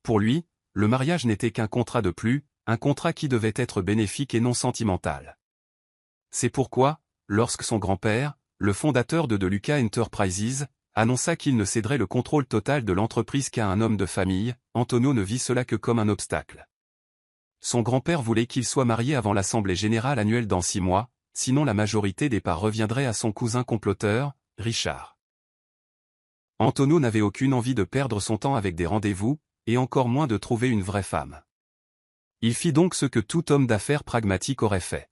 Pour lui, le mariage n'était qu'un contrat de plus, un contrat qui devait être bénéfique et non sentimental. C'est pourquoi, lorsque son grand-père, le fondateur de DeLuca Enterprises, annonça qu'il ne céderait le contrôle total de l'entreprise qu'à un homme de famille, Antonio ne vit cela que comme un obstacle. Son grand-père voulait qu'il soit marié avant l'assemblée générale annuelle dans 6 mois, sinon la majorité des parts reviendrait à son cousin comploteur, Richard. Antonio n'avait aucune envie de perdre son temps avec des rendez-vous, et encore moins de trouver une vraie femme. Il fit donc ce que tout homme d'affaires pragmatique aurait fait.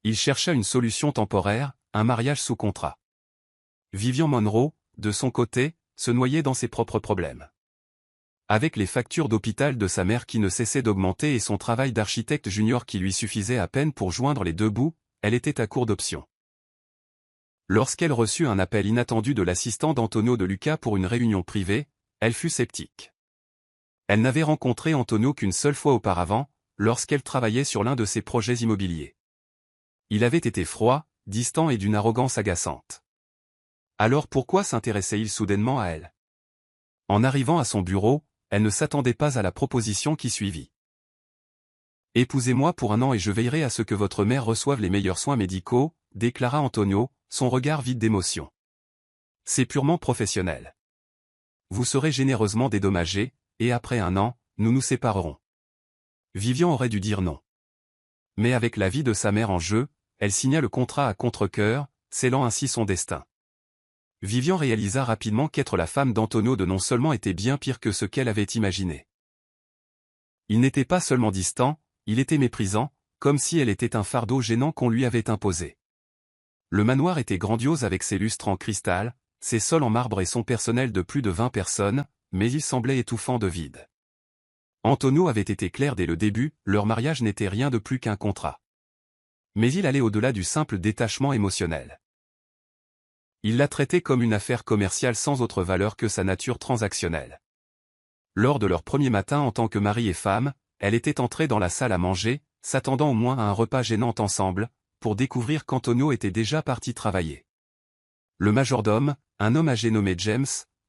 Il chercha une solution temporaire, un mariage sous contrat. Vivian Monroe, de son côté, se noyait dans ses propres problèmes. Avec les factures d'hôpital de sa mère qui ne cessaient d'augmenter et son travail d'architecte junior qui lui suffisait à peine pour joindre les deux bouts, elle était à court d'options. Lorsqu'elle reçut un appel inattendu de l'assistant d'Antonio DeLuca pour une réunion privée, elle fut sceptique. Elle n'avait rencontré Antonio qu'une seule fois auparavant, lorsqu'elle travaillait sur l'un de ses projets immobiliers. Il avait été froid, distant et d'une arrogance agaçante. Alors pourquoi s'intéressait-il soudainement à elle? En arrivant à son bureau, elle ne s'attendait pas à la proposition qui suivit. « Épousez-moi pour 1 an et je veillerai à ce que votre mère reçoive les meilleurs soins médicaux », déclara Antonio, son regard vide d'émotion. « C'est purement professionnel. Vous serez généreusement dédommagé, et après 1 an, nous nous séparerons. » Vivian aurait dû dire non. Mais avec la vie de sa mère en jeu, elle signa le contrat à contre-cœur, scellant ainsi son destin. Vivian réalisa rapidement qu'être la femme d'Antonio de non seulement était bien pire que ce qu'elle avait imaginé. Il n'était pas seulement distant, il était méprisant, comme si elle était un fardeau gênant qu'on lui avait imposé. Le manoir était grandiose avec ses lustres en cristal, ses sols en marbre et son personnel de plus de 20 personnes, mais il semblait étouffant de vide. Antonio avait été clair dès le début, leur mariage n'était rien de plus qu'un contrat. Mais il allait au-delà du simple détachement émotionnel. Il la traitait comme une affaire commerciale sans autre valeur que sa nature transactionnelle. Lors de leur premier matin en tant que mari et femme, elle était entrée dans la salle à manger, s'attendant au moins à un repas gênant ensemble, pour découvrir qu'Antonio était déjà parti travailler. Le majordome, un homme âgé nommé James,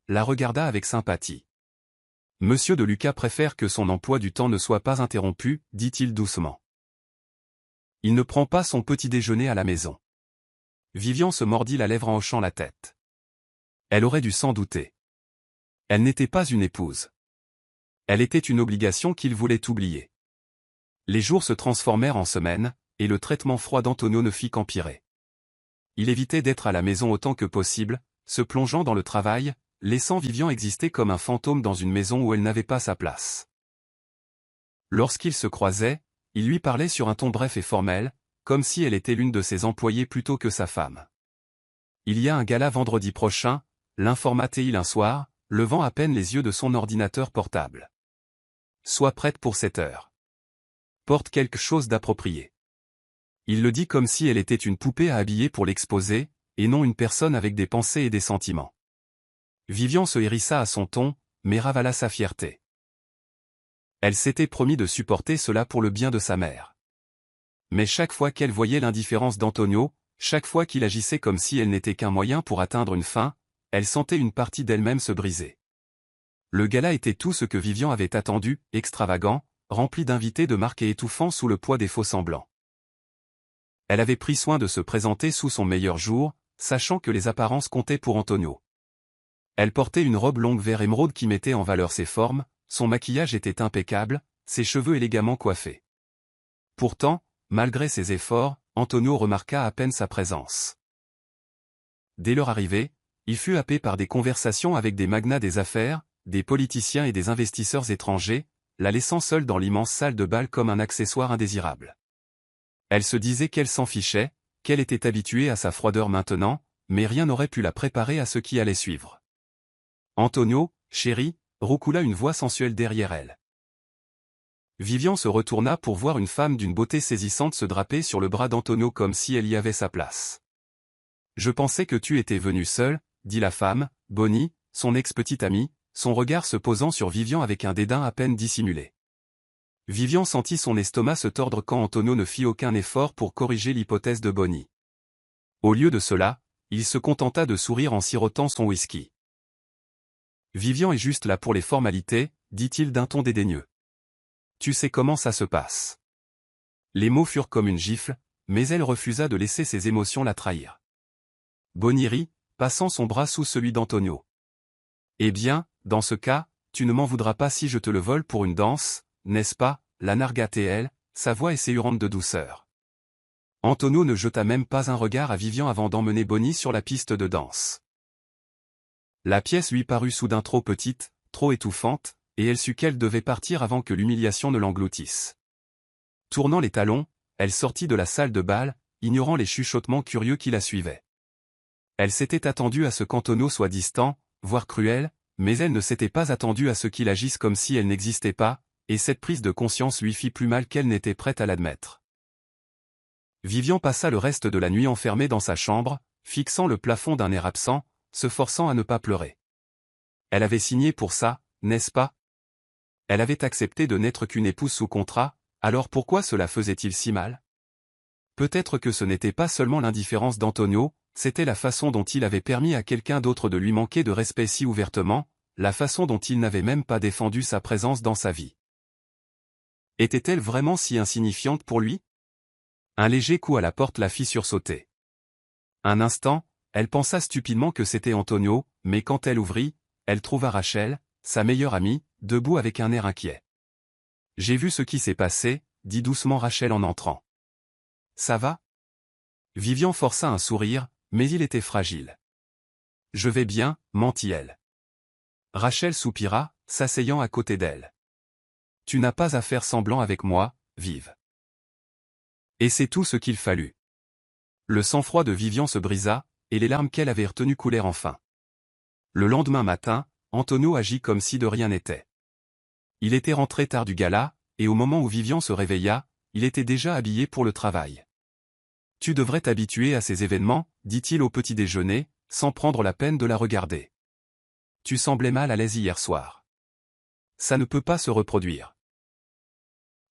la regarda avec sympathie. « Monsieur DeLuca préfère que son emploi du temps ne soit pas interrompu, dit-il doucement. Il ne prend pas son petit déjeuner à la maison. » Vivian se mordit la lèvre en hochant la tête. Elle aurait dû s'en douter. Elle n'était pas une épouse. Elle était une obligation qu'il voulait oublier. Les jours se transformèrent en semaines, et le traitement froid d'Antonio ne fit qu'empirer. Il évitait d'être à la maison autant que possible, se plongeant dans le travail, laissant Vivian exister comme un fantôme dans une maison où elle n'avait pas sa place. Lorsqu'ils se croisaient, il lui parlait sur un ton bref et formel, comme si elle était l'une de ses employées plutôt que sa femme. « Il y a un gala vendredi prochain », l'informa-t-il un soir, levant à peine les yeux de son ordinateur portable. « Sois prête pour 7 heures. Porte quelque chose d'approprié. » Il le dit comme si elle était une poupée à habiller pour l'exposer, et non une personne avec des pensées et des sentiments. Vivian se hérissa à son ton, mais ravala sa fierté. Elle s'était promis de supporter cela pour le bien de sa mère. Mais chaque fois qu'elle voyait l'indifférence d'Antonio, chaque fois qu'il agissait comme si elle n'était qu'un moyen pour atteindre une fin, elle sentait une partie d'elle-même se briser. Le gala était tout ce que Vivian avait attendu, extravagant, rempli d'invités de marque et étouffant sous le poids des faux-semblants. Elle avait pris soin de se présenter sous son meilleur jour, sachant que les apparences comptaient pour Antonio. Elle portait une robe longue vert émeraude qui mettait en valeur ses formes, son maquillage était impeccable, ses cheveux élégamment coiffés. Pourtant, malgré ses efforts, Antonio remarqua à peine sa présence. Dès leur arrivée, il fut happé par des conversations avec des magnats des affaires, des politiciens et des investisseurs étrangers, la laissant seule dans l'immense salle de bal comme un accessoire indésirable. Elle se disait qu'elle s'en fichait, qu'elle était habituée à sa froideur maintenant, mais rien n'aurait pu la préparer à ce qui allait suivre. « Antonio, chérie », roucoula une voix sensuelle derrière elle. Vivian se retourna pour voir une femme d'une beauté saisissante se draper sur le bras d'Antonio comme si elle y avait sa place. « Je pensais que tu étais venu seule », dit la femme, Bonnie, son ex-petite amie, son regard se posant sur Vivian avec un dédain à peine dissimulé. Vivian sentit son estomac se tordre quand Antonio ne fit aucun effort pour corriger l'hypothèse de Bonnie. Au lieu de cela, il se contenta de sourire en sirotant son whisky. « Vivian est juste là pour les formalités », dit-il d'un ton dédaigneux. Tu sais comment ça se passe. Les mots furent comme une gifle, mais elle refusa de laisser ses émotions la trahir. Bonnie rit, passant son bras sous celui d'Antonio. Eh bien, dans ce cas, tu ne m'en voudras pas si je te le vole pour une danse, n'est-ce pas, la nargatelle, sa voix essayurante de douceur. Antonio ne jeta même pas un regard à Vivian avant d'emmener Bonnie sur la piste de danse. La pièce lui parut soudain trop petite, trop étouffante, et elle sut qu'elle devait partir avant que l'humiliation ne l'engloutisse. Tournant les talons, elle sortit de la salle de bal, ignorant les chuchotements curieux qui la suivaient. Elle s'était attendue à ce qu'Antonio soit distant, voire cruel, mais elle ne s'était pas attendue à ce qu'il agisse comme si elle n'existait pas, et cette prise de conscience lui fit plus mal qu'elle n'était prête à l'admettre. Vivian passa le reste de la nuit enfermée dans sa chambre, fixant le plafond d'un air absent, se forçant à ne pas pleurer. Elle avait signé pour ça, n'est-ce pas? Elle avait accepté de n'être qu'une épouse sous contrat, alors pourquoi cela faisait-il si mal? Peut-être que ce n'était pas seulement l'indifférence d'Antonio, c'était la façon dont il avait permis à quelqu'un d'autre de lui manquer de respect si ouvertement, la façon dont il n'avait même pas défendu sa présence dans sa vie. Était-elle vraiment si insignifiante pour lui? Un léger coup à la porte la fit sursauter. Un instant, elle pensa stupidement que c'était Antonio, mais quand elle ouvrit, elle trouva Rachel, sa meilleure amie, debout avec un air inquiet. « J'ai vu ce qui s'est passé », dit doucement Rachel en entrant. « Ça va ?» Vivian força un sourire, mais il était fragile. « Je vais bien », mentit-elle. Rachel soupira, s'asseyant à côté d'elle. « Tu n'as pas à faire semblant avec moi, Viv. » Et c'est tout ce qu'il fallut. Le sang-froid de Vivian se brisa, et les larmes qu'elle avait retenues coulèrent enfin. Le lendemain matin, Antonio agit comme si de rien n'était. Il était rentré tard du gala, et au moment où Vivian se réveilla, il était déjà habillé pour le travail. « Tu devrais t'habituer à ces événements, dit-il au petit déjeuner, sans prendre la peine de la regarder. Tu semblais mal à l'aise hier soir. Ça ne peut pas se reproduire. »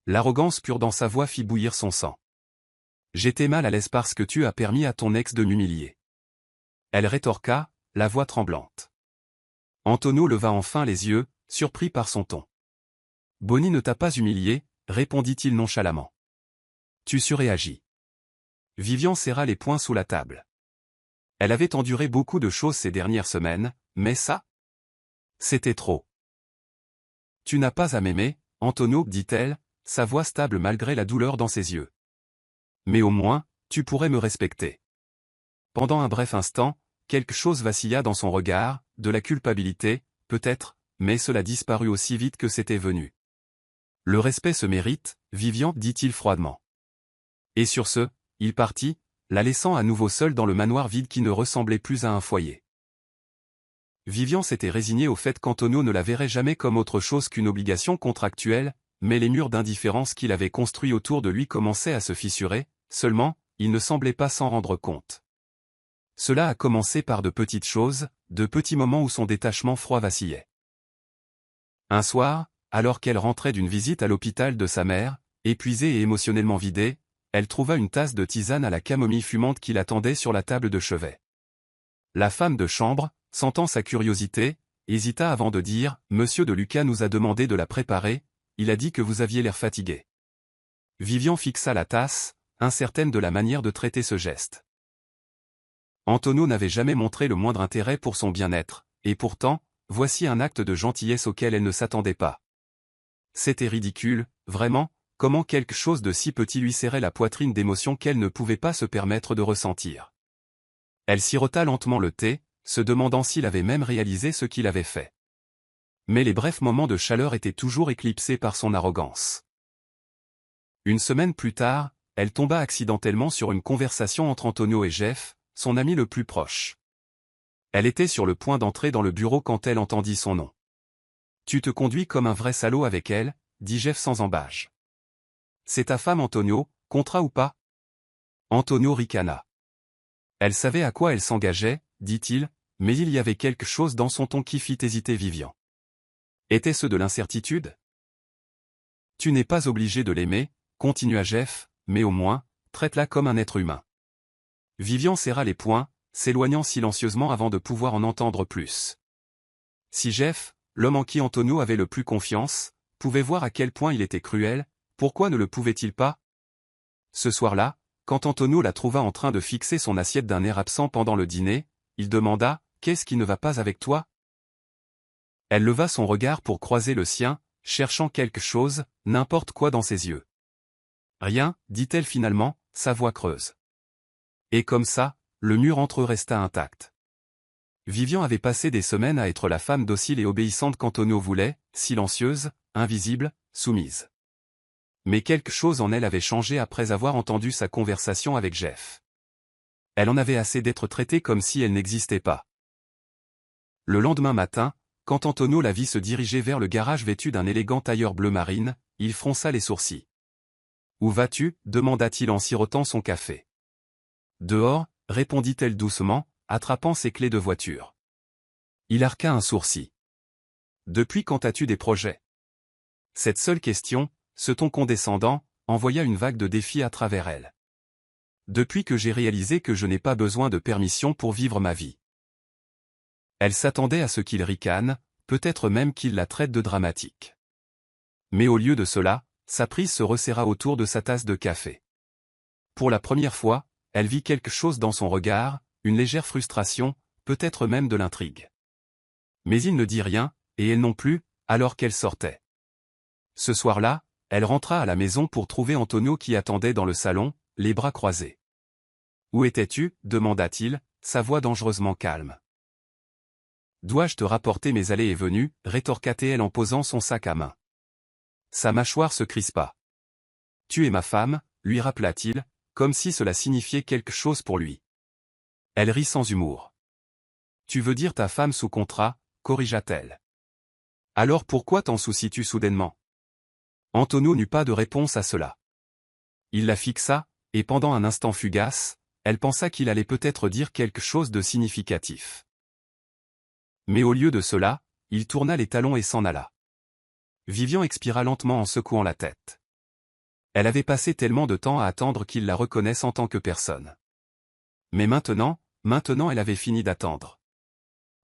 L'arrogance pure dans sa voix fit bouillir son sang. « J'étais mal à l'aise parce que tu as permis à ton ex de m'humilier. » Elle rétorqua, la voix tremblante. Antonio leva enfin les yeux, surpris par son ton. « Bonnie ne t'a pas humilié, répondit-il nonchalamment. Tu surréagis. » Vivian serra les poings sous la table. Elle avait enduré beaucoup de choses ces dernières semaines, mais ça? C'était trop. Tu n'as pas à m'aimer, Antonio, dit-elle, sa voix stable malgré la douleur dans ses yeux. Mais au moins, tu pourrais me respecter. Pendant un bref instant, quelque chose vacilla dans son regard, de la culpabilité, peut-être, mais cela disparut aussi vite que c'était venu. Le respect se mérite, Vivian, dit-il froidement. Et sur ce, il partit, la laissant à nouveau seule dans le manoir vide qui ne ressemblait plus à un foyer. Vivian s'était résignée au fait qu'Antonio ne la verrait jamais comme autre chose qu'une obligation contractuelle, mais les murs d'indifférence qu'il avait construits autour de lui commençaient à se fissurer, seulement, il ne semblait pas s'en rendre compte. Cela a commencé par de petites choses, de petits moments où son détachement froid vacillait. Un soir, alors qu'elle rentrait d'une visite à l'hôpital de sa mère, épuisée et émotionnellement vidée, elle trouva une tasse de tisane à la camomille fumante qui l'attendait sur la table de chevet. La femme de chambre, sentant sa curiosité, hésita avant de dire « Monsieur de Lucas nous a demandé de la préparer, il a dit que vous aviez l'air fatigué. » Vivian fixa la tasse, incertaine de la manière de traiter ce geste. Antonio n'avait jamais montré le moindre intérêt pour son bien-être, et pourtant, voici un acte de gentillesse auquel elle ne s'attendait pas. C'était ridicule, vraiment, comment quelque chose de si petit lui serrait la poitrine d'émotions qu'elle ne pouvait pas se permettre de ressentir. Elle sirota lentement le thé, se demandant s'il avait même réalisé ce qu'il avait fait. Mais les brefs moments de chaleur étaient toujours éclipsés par son arrogance. Une semaine plus tard, elle tomba accidentellement sur une conversation entre Antonio et Jeff, son ami le plus proche. Elle était sur le point d'entrer dans le bureau quand elle entendit son nom. « Tu te conduis comme un vrai salaud avec elle », dit Jeff sans embâche. « C'est ta femme Antonio, contrat ou pas ?» Antonio ricana. Elle savait à quoi elle s'engageait, dit-il, mais il y avait quelque chose dans son ton qui fit hésiter Vivian. Était-ce de l'incertitude? « Tu n'es pas obligé de l'aimer, » continua Jeff, « mais au moins, traite-la comme un être humain. » Vivian serra les poings, s'éloignant silencieusement avant de pouvoir en entendre plus. Si Jeff, l'homme en qui Antonio avait le plus confiance, pouvait voir à quel point il était cruel, pourquoi ne le pouvait-il pas? Ce soir-là, quand Antonio la trouva en train de fixer son assiette d'un air absent pendant le dîner, il demanda « Qu'est-ce qui ne va pas avec toi ?» Elle leva son regard pour croiser le sien, cherchant quelque chose, n'importe quoi dans ses yeux. « Rien, dit-elle finalement, sa voix creuse. Et comme ça, le mur entre eux resta intact. Vivian avait passé des semaines à être la femme docile et obéissante qu'Antonio voulait, silencieuse, invisible, soumise. Mais quelque chose en elle avait changé après avoir entendu sa conversation avec Jeff. Elle en avait assez d'être traitée comme si elle n'existait pas. Le lendemain matin, quand Antonio la vit se diriger vers le garage vêtu d'un élégant tailleur bleu marine, il fronça les sourcils. « Où vas-tu » demanda-t-il en sirotant son café. « Dehors » répondit-elle doucement, attrapant ses clés de voiture. Il arqua un sourcil. « Depuis quand as-tu des projets ?» Cette seule question, ce ton condescendant, envoya une vague de défi à travers elle. « Depuis que j'ai réalisé que je n'ai pas besoin de permission pour vivre ma vie. » Elle s'attendait à ce qu'il ricane, peut-être même qu'il la traite de dramatique. Mais au lieu de cela, sa prise se resserra autour de sa tasse de café. Pour la première fois, elle vit quelque chose dans son regard, une légère frustration, peut-être même de l'intrigue. Mais il ne dit rien, et elle non plus, alors qu'elle sortait. Ce soir-là, elle rentra à la maison pour trouver Antonio qui attendait dans le salon, les bras croisés. « Où étais-tu » demanda-t-il, sa voix dangereusement calme. « Dois-je te rapporter mes allées et venues » rétorqua-t-elle en posant son sac à main. Sa mâchoire se crispa. « Tu es ma femme » lui rappela-t-il, comme si cela signifiait quelque chose pour lui. Elle rit sans humour. « Tu veux dire ta femme sous contrat » corrigea-t-elle. « Alors pourquoi t'en soucies-tu soudainement » Antonio n'eut pas de réponse à cela. Il la fixa, et pendant un instant fugace, elle pensa qu'il allait peut-être dire quelque chose de significatif. Mais au lieu de cela, il tourna les talons et s'en alla. Vivian expira lentement en secouant la tête. Elle avait passé tellement de temps à attendre qu'il la reconnaisse en tant que personne. Mais maintenant elle avait fini d'attendre.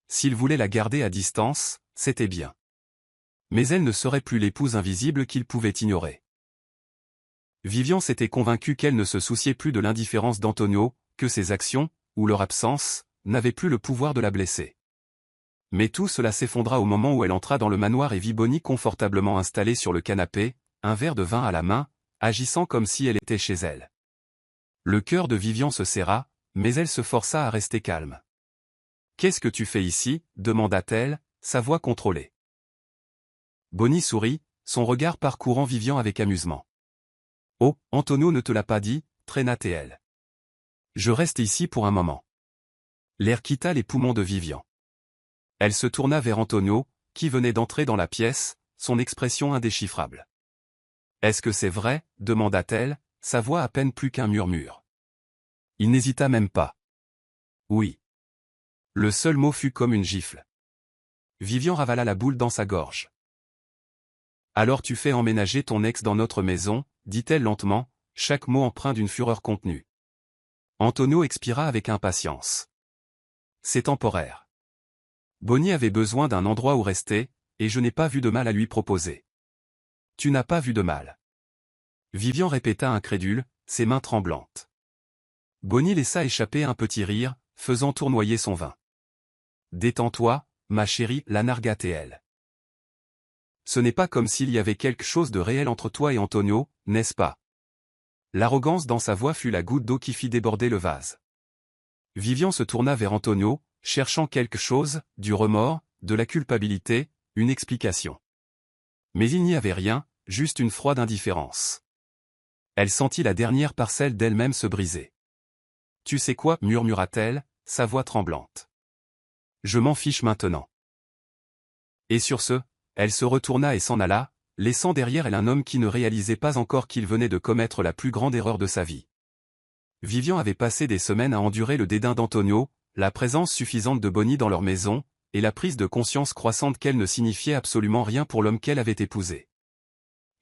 S'il voulait la garder à distance, c'était bien. Mais elle ne serait plus l'épouse invisible qu'il pouvait ignorer. Vivian s'était convaincue qu'elle ne se souciait plus de l'indifférence d'Antonio, que ses actions, ou leur absence, n'avaient plus le pouvoir de la blesser. Mais tout cela s'effondra au moment où elle entra dans le manoir et vit Bonnie confortablement installée sur le canapé, un verre de vin à la main, agissant comme si elle était chez elle. Le cœur de Vivian se serra, mais elle se força à rester calme. « Qu'est-ce que tu fais ici » demanda-t-elle, sa voix contrôlée. Bonnie sourit, son regard parcourant Vivian avec amusement. « Oh, Antonio ne te l'a pas dit » traîna-t-elle. « Je reste ici pour un moment. » L'air quitta les poumons de Vivian. Elle se tourna vers Antonio, qui venait d'entrer dans la pièce, son expression indéchiffrable. « Est-ce que c'est vrai » demanda-t-elle, sa voix à peine plus qu'un murmure. Il n'hésita même pas. « Oui. » Le seul mot fut comme une gifle. Vivian ravala la boule dans sa gorge. « Alors tu fais emménager ton ex dans notre maison » dit-elle lentement, chaque mot empreint d'une fureur contenue. Antonio expira avec impatience. « C'est temporaire. Bonnie avait besoin d'un endroit où rester, et je n'ai pas vu de mal à lui proposer. » « Tu n'as pas vu de mal. » Vivian répéta incrédule, ses mains tremblantes. Bonnie laissa échapper un petit rire, faisant tournoyer son vin. « Détends-toi, ma chérie, la nargua-t-elle. Ce n'est pas comme s'il y avait quelque chose de réel entre toi et Antonio, n'est-ce pas ?» L'arrogance dans sa voix fut la goutte d'eau qui fit déborder le vase. Vivian se tourna vers Antonio, cherchant quelque chose, du remords, de la culpabilité, une explication. Mais il n'y avait rien, juste une froide indifférence. Elle sentit la dernière parcelle d'elle-même se briser. « Tu sais quoi » murmura-t-elle, sa voix tremblante. « Je m'en fiche maintenant. » Et sur ce, elle se retourna et s'en alla, laissant derrière elle un homme qui ne réalisait pas encore qu'il venait de commettre la plus grande erreur de sa vie. Vivian avait passé des semaines à endurer le dédain d'Antonio, la présence suffisante de Bonnie dans leur maison, et la prise de conscience croissante qu'elle ne signifiait absolument rien pour l'homme qu'elle avait épousé.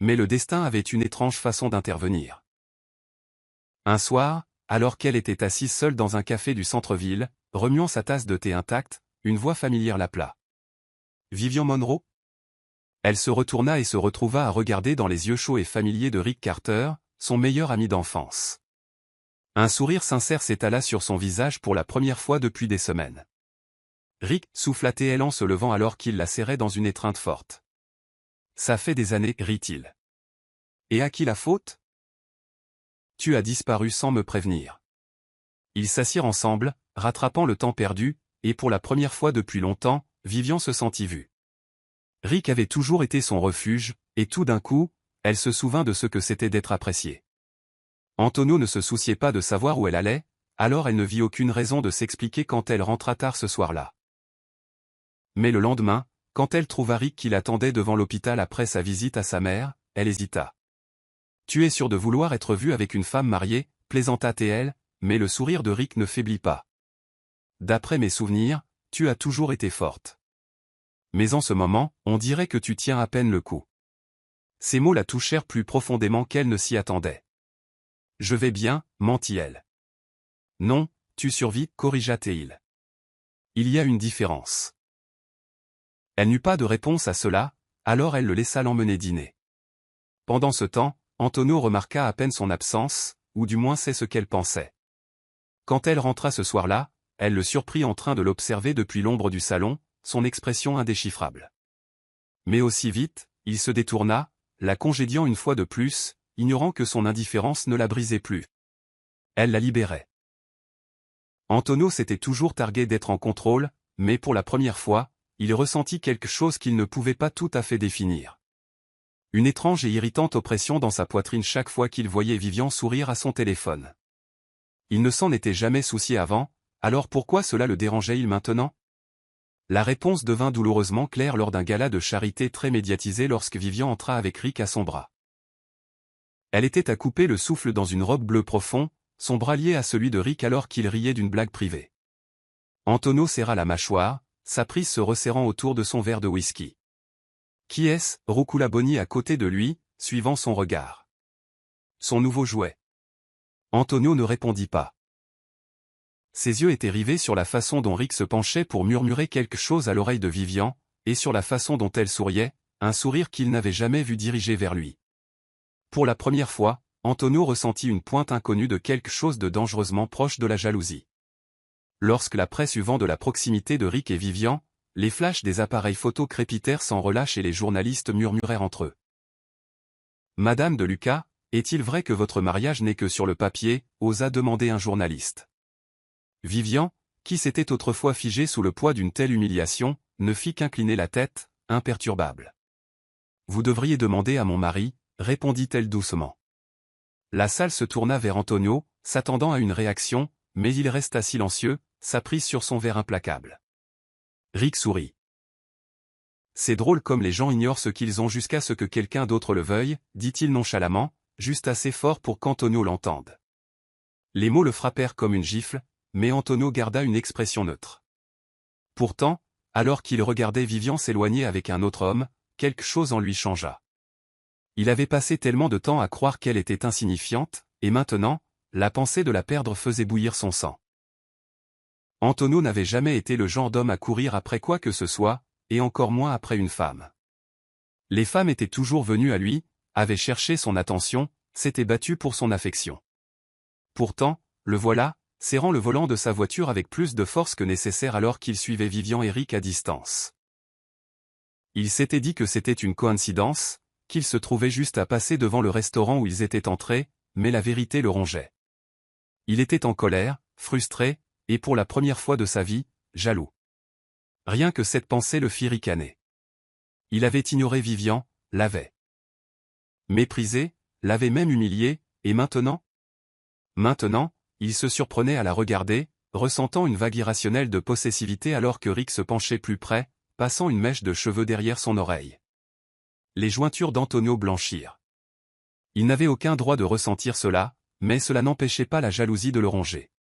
Mais le destin avait une étrange façon d'intervenir. Un soir, alors qu'elle était assise seule dans un café du centre-ville, remuant sa tasse de thé intacte, une voix familière l'appela. Vivian Monroe? Elle se retourna et se retrouva à regarder dans les yeux chauds et familiers de Rick Carter, son meilleur ami d'enfance. Un sourire sincère s'étala sur son visage pour la première fois depuis des semaines. Rick, souffla-t-elle en se levant alors qu'il la serrait dans une étreinte forte. Ça fait des années, rit-il. Et à qui la faute? Tu as disparu sans me prévenir. Ils s'assirent ensemble, rattrapant le temps perdu, et pour la première fois depuis longtemps, Vivian se sentit vue. Rick avait toujours été son refuge, et tout d'un coup, elle se souvint de ce que c'était d'être appréciée. Antonio ne se souciait pas de savoir où elle allait, alors elle ne vit aucune raison de s'expliquer quand elle rentra tard ce soir-là. Mais le lendemain, quand elle trouva Rick qui l'attendait devant l'hôpital après sa visite à sa mère, elle hésita. « Tu es sûr de vouloir être vue avec une femme mariée » plaisanta-t-elle, mais le sourire de Rick ne faiblit pas. « D'après mes souvenirs, tu as toujours été forte. Mais en ce moment, on dirait que tu tiens à peine le coup. » Ces mots la touchèrent plus profondément qu'elle ne s'y attendait. « Je vais bien, mentit-elle. »« Non, tu survis, corrigea-t-il. Il y a une différence. » Elle n'eut pas de réponse à cela, alors elle le laissa l'emmener dîner. Pendant ce temps, Antonio remarqua à peine son absence, ou du moins c'est ce qu'elle pensait. Quand elle rentra ce soir-là, elle le surprit en train de l'observer depuis l'ombre du salon, son expression indéchiffrable. Mais aussi vite, il se détourna, la congédiant une fois de plus, ignorant que son indifférence ne la brisait plus. Elle la libérait. Antonio s'était toujours targué d'être en contrôle, mais pour la première fois, il ressentit quelque chose qu'il ne pouvait pas tout à fait définir. Une étrange et irritante oppression dans sa poitrine chaque fois qu'il voyait Vivian sourire à son téléphone. Il ne s'en était jamais soucié avant, alors pourquoi cela le dérangeait-il maintenant? La réponse devint douloureusement claire lors d'un gala de charité très médiatisé lorsque Vivian entra avec Rick à son bras. Elle était à couper le souffle dans une robe bleu profond, son bras lié à celui de Rick alors qu'il riait d'une blague privée. Antonio serra la mâchoire, sa prise se resserrant autour de son verre de whisky. « Qui est-ce » roucoula Bonnie à côté de lui, suivant son regard. « Son nouveau jouet. » Antonio ne répondit pas. Ses yeux étaient rivés sur la façon dont Rick se penchait pour murmurer quelque chose à l'oreille de Vivian, et sur la façon dont elle souriait, un sourire qu'il n'avait jamais vu diriger vers lui. Pour la première fois, Antonio ressentit une pointe inconnue de quelque chose de dangereusement proche de la jalousie. Lorsque la presse eut vent de la proximité de Rick et Vivian, les flashs des appareils photo crépitèrent sans relâche et les journalistes murmurèrent entre eux. « Madame de Lucas, est-il vrai que votre mariage n'est que sur le papier » osa demander un journaliste. Vivian, qui s'était autrefois figée sous le poids d'une telle humiliation, ne fit qu'incliner la tête, imperturbable. « Vous devriez demander à mon mari, » répondit-elle doucement. La salle se tourna vers Antonio, s'attendant à une réaction, mais il resta silencieux, sa prise sur son verre implacable. Rick sourit. « C'est drôle comme les gens ignorent ce qu'ils ont jusqu'à ce que quelqu'un d'autre le veuille, dit-il nonchalamment, juste assez fort pour qu'Antonio l'entende. Les mots le frappèrent comme une gifle, mais Antonio garda une expression neutre. Pourtant, alors qu'il regardait Vivian s'éloigner avec un autre homme, quelque chose en lui changea. Il avait passé tellement de temps à croire qu'elle était insignifiante, et maintenant, la pensée de la perdre faisait bouillir son sang. Antonio n'avait jamais été le genre d'homme à courir après quoi que ce soit, et encore moins après une femme. Les femmes étaient toujours venues à lui, avaient cherché son attention, s'étaient battues pour son affection. Pourtant, le voilà, serrant le volant de sa voiture avec plus de force que nécessaire alors qu'il suivait Vivian et Rick à distance. Il s'était dit que c'était une coïncidence, qu'il se trouvait juste à passer devant le restaurant où ils étaient entrés, mais la vérité le rongeait. Il était en colère, frustré, et pour la première fois de sa vie, jaloux. Rien que cette pensée le fit ricaner. Il avait ignoré Vivian, l'avait méprisé, l'avait même humilié, et maintenant? Maintenant, il se surprenait à la regarder, ressentant une vague irrationnelle de possessivité alors que Rick se penchait plus près, passant une mèche de cheveux derrière son oreille. Les jointures d'Antonio blanchirent. Il n'avait aucun droit de ressentir cela, mais cela n'empêchait pas la jalousie de le ronger.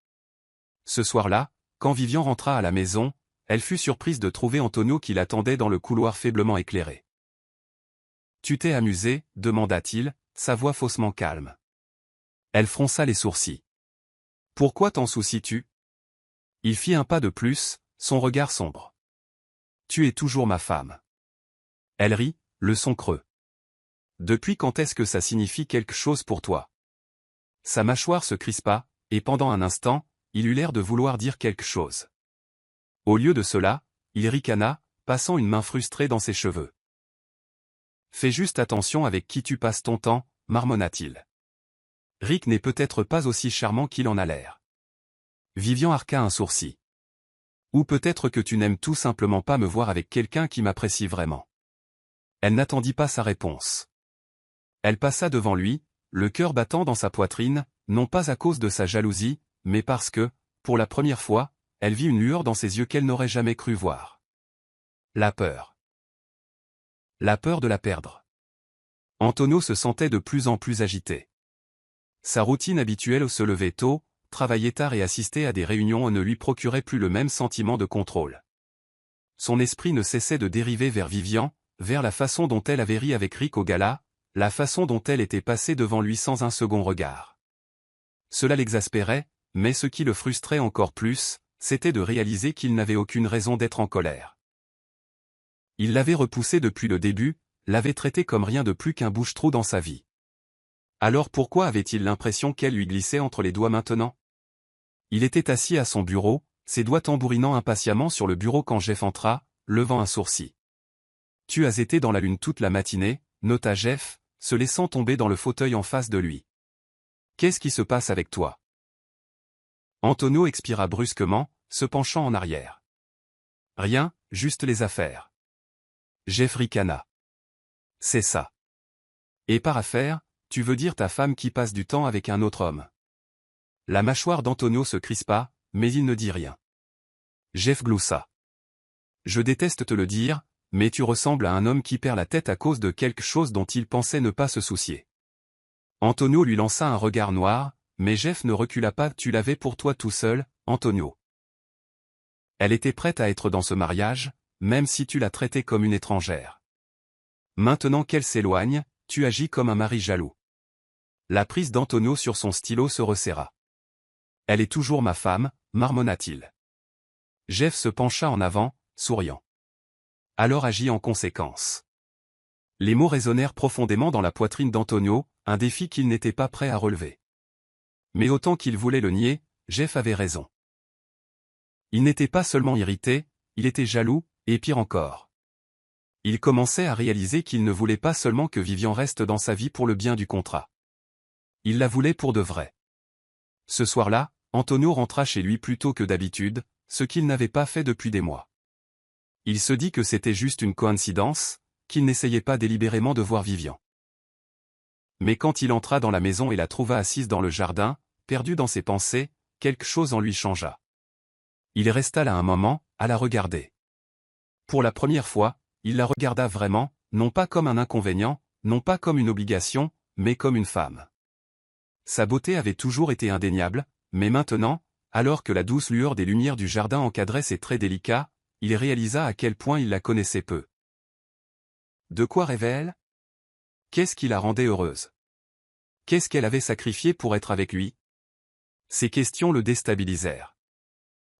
Ce soir-là, quand Vivian rentra à la maison, elle fut surprise de trouver Antonio qui l'attendait dans le couloir faiblement éclairé. « Tu t'es amusé » demanda-t-il, sa voix faussement calme. Elle fronça les sourcils. « Pourquoi t'en soucies-tu » Il fit un pas de plus, son regard sombre. « Tu es toujours ma femme. Elle rit, le son creux. Depuis quand est-ce que ça signifie quelque chose pour toi? Sa mâchoire se crispa, et pendant un instant, il eut l'air de vouloir dire quelque chose. Au lieu de cela, il ricana, passant une main frustrée dans ses cheveux. Fais juste attention avec qui tu passes ton temps, marmonna-t-il. Rick n'est peut-être pas aussi charmant qu'il en a l'air. Vivian arqua un sourcil. Ou peut-être que tu n'aimes tout simplement pas me voir avec quelqu'un qui m'apprécie vraiment. Elle n'attendit pas sa réponse. Elle passa devant lui, le cœur battant dans sa poitrine, non pas à cause de sa jalousie, mais parce que, pour la première fois, elle vit une lueur dans ses yeux qu'elle n'aurait jamais cru voir. La peur. La peur de la perdre. Antonio se sentait de plus en plus agité. Sa routine habituelle se lever tôt, travailler tard et assister à des réunions ne lui procurait plus le même sentiment de contrôle. Son esprit ne cessait de dériver vers Vivian, vers la façon dont elle avait ri avec Rick au gala, la façon dont elle était passée devant lui sans un second regard. Cela l'exaspérait, mais ce qui le frustrait encore plus, c'était de réaliser qu'il n'avait aucune raison d'être en colère. Il l'avait repoussée depuis le début, l'avait traitée comme rien de plus qu'un bouche-trou dans sa vie. Alors pourquoi avait-il l'impression qu'elle lui glissait entre les doigts maintenant? Il était assis à son bureau, ses doigts tambourinant impatiemment sur le bureau quand Jeff entra, levant un sourcil. « Tu as été dans la lune toute la matinée », nota Jeff, se laissant tomber dans le fauteuil en face de lui. « Qu'est-ce qui se passe avec toi ?» Antonio expira brusquement, se penchant en arrière. « Rien, juste les affaires. » Jeff ricana. « C'est ça. Et par affaire, tu veux dire ta femme qui passe du temps avec un autre homme. » La mâchoire d'Antonio se crispa, mais il ne dit rien. Jeff gloussa. « Je déteste te le dire, mais tu ressembles à un homme qui perd la tête à cause de quelque chose dont il pensait ne pas se soucier. » Antonio lui lança un regard noir, mais Jeff ne recula pas. « Tu l'avais pour toi tout seul, Antonio. » Elle était prête à être dans ce mariage, même si tu l'as traitée comme une étrangère. Maintenant qu'elle s'éloigne, tu agis comme un mari jaloux. La prise d'Antonio sur son stylo se resserra. « Elle est toujours ma femme, marmonna-t-il. » Jeff se pencha en avant, souriant. « Alors agis en conséquence. » Les mots résonnèrent profondément dans la poitrine d'Antonio, un défi qu'il n'était pas prêt à relever. Mais autant qu'il voulait le nier, Jeff avait raison. Il n'était pas seulement irrité, il était jaloux, et pire encore. Il commençait à réaliser qu'il ne voulait pas seulement que Vivian reste dans sa vie pour le bien du contrat. Il la voulait pour de vrai. Ce soir-là, Antonio rentra chez lui plus tôt que d'habitude, ce qu'il n'avait pas fait depuis des mois. Il se dit que c'était juste une coïncidence, qu'il n'essayait pas délibérément de voir Vivian. Mais quand il entra dans la maison et la trouva assise dans le jardin, perdu dans ses pensées, quelque chose en lui changea. Il resta là un moment, à la regarder. Pour la première fois, il la regarda vraiment, non pas comme un inconvénient, non pas comme une obligation, mais comme une femme. Sa beauté avait toujours été indéniable, mais maintenant, alors que la douce lueur des lumières du jardin encadrait ses traits délicats, il réalisa à quel point il la connaissait peu. De quoi rêvait-elle? Qu'est-ce qui la rendait heureuse? Qu'est-ce qu'elle avait sacrifié pour être avec lui? Ces questions le déstabilisèrent.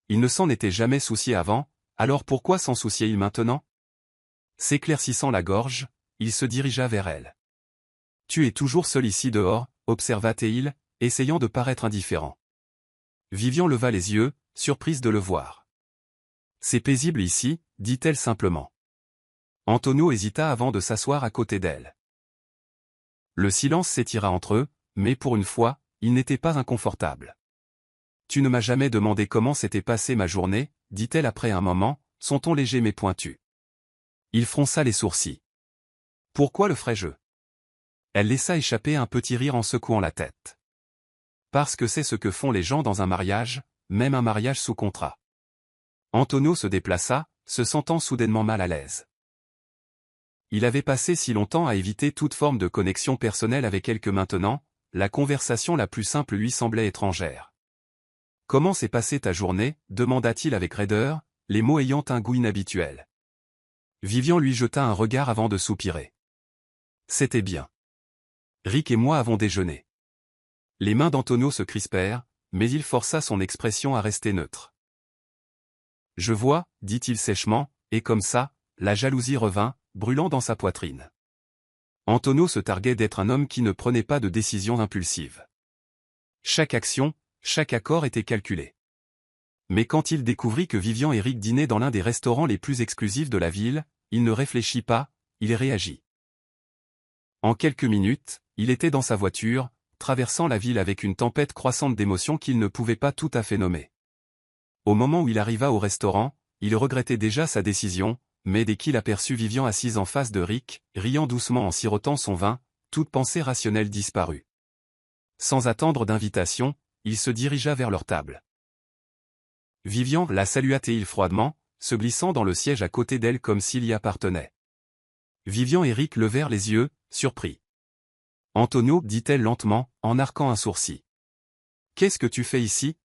Il ne s'en était jamais soucié avant, alors pourquoi s'en souciait-il maintenant? S'éclaircissant la gorge, il se dirigea vers elle. « Tu es toujours seul ici dehors », observa-t-il, essayant de paraître indifférent. Vivian leva les yeux, surprise de le voir. « C'est paisible ici », dit-elle simplement. Antonio hésita avant de s'asseoir à côté d'elle. Le silence s'étira entre eux, mais pour une fois, il n'était pas inconfortable. « Tu ne m'as jamais demandé comment s'était passée ma journée, » dit-elle après un moment, son ton léger mais pointu. Il fronça les sourcils. « Pourquoi le ferais-je » Elle laissa échapper un petit rire en secouant la tête. « Parce que c'est ce que font les gens dans un mariage, même un mariage sous contrat. » Antonio se déplaça, se sentant soudainement mal à l'aise. Il avait passé si longtemps à éviter toute forme de connexion personnelle avec elle que maintenant, la conversation la plus simple lui semblait étrangère. « Comment s'est passée ta journée » demanda-t-il avec raideur, les mots ayant un goût inhabituel. Vivian lui jeta un regard avant de soupirer. « C'était bien. Rick et moi avons déjeuné. » Les mains d'Antonio se crispèrent, mais il força son expression à rester neutre. « Je vois, dit-il sèchement, et comme ça, la jalousie revint, brûlant dans sa poitrine. Antonio se targuait d'être un homme qui ne prenait pas de décisions impulsives. Chaque action, chaque accord était calculé. Mais quand il découvrit que Vivian et Rick dînaient dans l'un des restaurants les plus exclusifs de la ville, il ne réfléchit pas, il réagit. En quelques minutes, il était dans sa voiture, traversant la ville avec une tempête croissante d'émotions qu'il ne pouvait pas tout à fait nommer. Au moment où il arriva au restaurant, il regrettait déjà sa décision, mais dès qu'il aperçut Vivian assise en face de Rick, riant doucement en sirotant son vin, toute pensée rationnelle disparut. Sans attendre d'invitation, il se dirigea vers leur table. Vivian la salua froidement, se glissant dans le siège à côté d'elle comme s'il y appartenait. Vivian et Rick levèrent les yeux, surpris. « Antonio, dit-elle lentement, en arquant un sourcil. « Qu'est-ce que tu fais ici ?»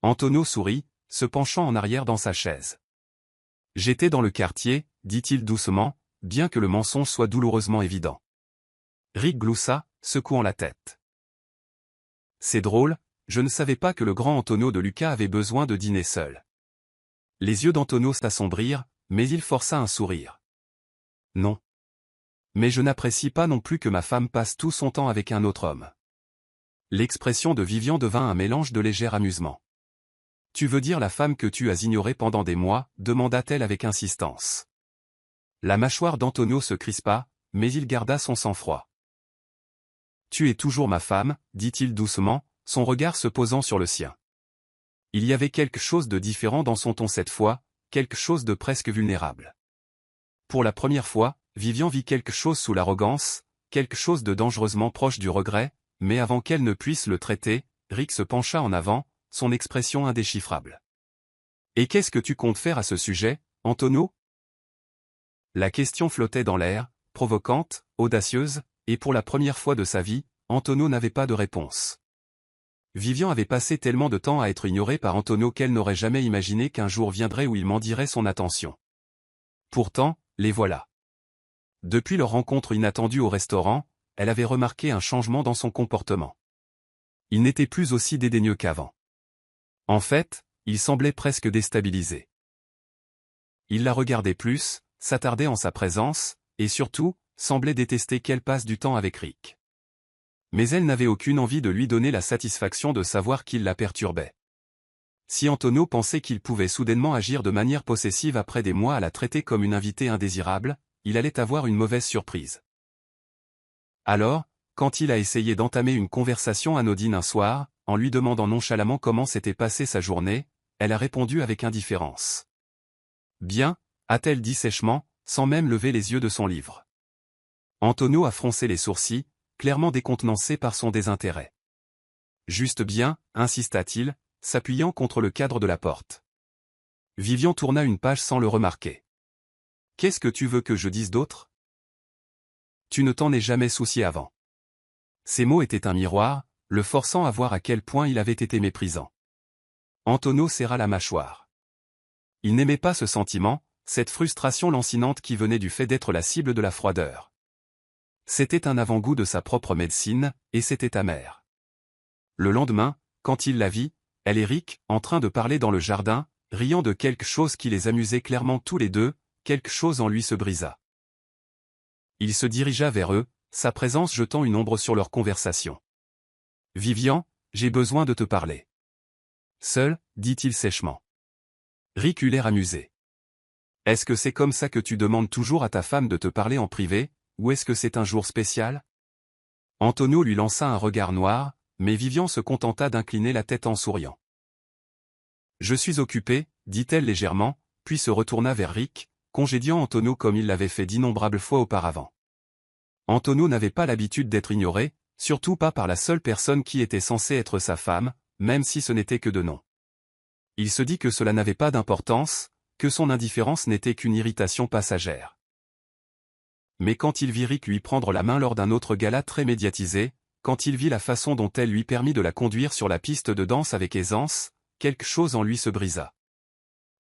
Antonio sourit, se penchant en arrière dans sa chaise. « J'étais dans le quartier, dit-il doucement, bien que le mensonge soit douloureusement évident. » Rick gloussa, secouant la tête. « C'est drôle, je ne savais pas que le grand Antonio de Luca avait besoin de dîner seul. » Les yeux d'Antonio s'assombrirent, mais il força un sourire. « Non. Mais je n'apprécie pas non plus que ma femme passe tout son temps avec un autre homme. » L'expression de Vivian devint un mélange de léger amusement. « Tu veux dire la femme que tu as ignorée pendant des mois ?» demanda-t-elle avec insistance. La mâchoire d'Antonio se crispa, mais il garda son sang-froid. « Tu es toujours ma femme, dit-il doucement, son regard se posant sur le sien. Il y avait quelque chose de différent dans son ton cette fois, quelque chose de presque vulnérable. Pour la première fois, Vivian vit quelque chose sous l'arrogance, quelque chose de dangereusement proche du regret, mais avant qu'elle ne puisse le traiter, Rick se pencha en avant, son expression indéchiffrable. « Et qu'est-ce que tu comptes faire à ce sujet, Antonio ?» La question flottait dans l'air, provocante, audacieuse, et pour la première fois de sa vie, Antonio n'avait pas de réponse. Vivian avait passé tellement de temps à être ignorée par Antonio qu'elle n'aurait jamais imaginé qu'un jour viendrait où il mendirait son attention. Pourtant, les voilà. Depuis leur rencontre inattendue au restaurant, elle avait remarqué un changement dans son comportement. Il n'était plus aussi dédaigneux qu'avant. En fait, il semblait presque déstabilisé. Il la regardait plus, s'attardait en sa présence, et surtout, semblait détester qu'elle passe du temps avec Rick. Mais elle n'avait aucune envie de lui donner la satisfaction de savoir qu'il la perturbait. Si Antonio pensait qu'il pouvait soudainement agir de manière possessive après des mois à la traiter comme une invitée indésirable, il allait avoir une mauvaise surprise. Alors, quand il a essayé d'entamer une conversation anodine un soir, en lui demandant nonchalamment comment s'était passée sa journée, elle a répondu avec indifférence. « Bien » a-t-elle dit sèchement, sans même lever les yeux de son livre. Antonio a froncé les sourcils, clairement décontenancé par son désintérêt. « Juste bien » insista-t-il, s'appuyant contre le cadre de la porte. Vivian tourna une page sans le remarquer. « Qu'est-ce que tu veux que je dise d'autre ? Tu ne t'en es jamais soucié avant. » Ces mots étaient un miroir, le forçant à voir à quel point il avait été méprisant. Antonio serra la mâchoire. Il n'aimait pas ce sentiment, cette frustration lancinante qui venait du fait d'être la cible de la froideur. C'était un avant-goût de sa propre médecine, et c'était amer. Le lendemain, quand il la vit, elle et Rick, en train de parler dans le jardin, riant de quelque chose qui les amusait clairement tous les deux, quelque chose en lui se brisa. Il se dirigea vers eux, sa présence jetant une ombre sur leur conversation. « Vivian, j'ai besoin de te parler. »« Seul » dit-il sèchement. Rick eut l'air amusé. « Est-ce que c'est comme ça que tu demandes toujours à ta femme de te parler en privé, ou est-ce que c'est un jour spécial ?» Antonio lui lança un regard noir, mais Vivian se contenta d'incliner la tête en souriant. « Je suis occupée, dit-elle légèrement, puis se retourna vers Rick, congédiant Antonio comme il l'avait fait d'innombrables fois auparavant. Antonio n'avait pas l'habitude d'être ignoré, surtout pas par la seule personne qui était censée être sa femme, même si ce n'était que de nom. Il se dit que cela n'avait pas d'importance, que son indifférence n'était qu'une irritation passagère. Mais quand il vit Rick lui prendre la main lors d'un autre gala très médiatisé, quand il vit la façon dont elle lui permit de la conduire sur la piste de danse avec aisance, quelque chose en lui se brisa.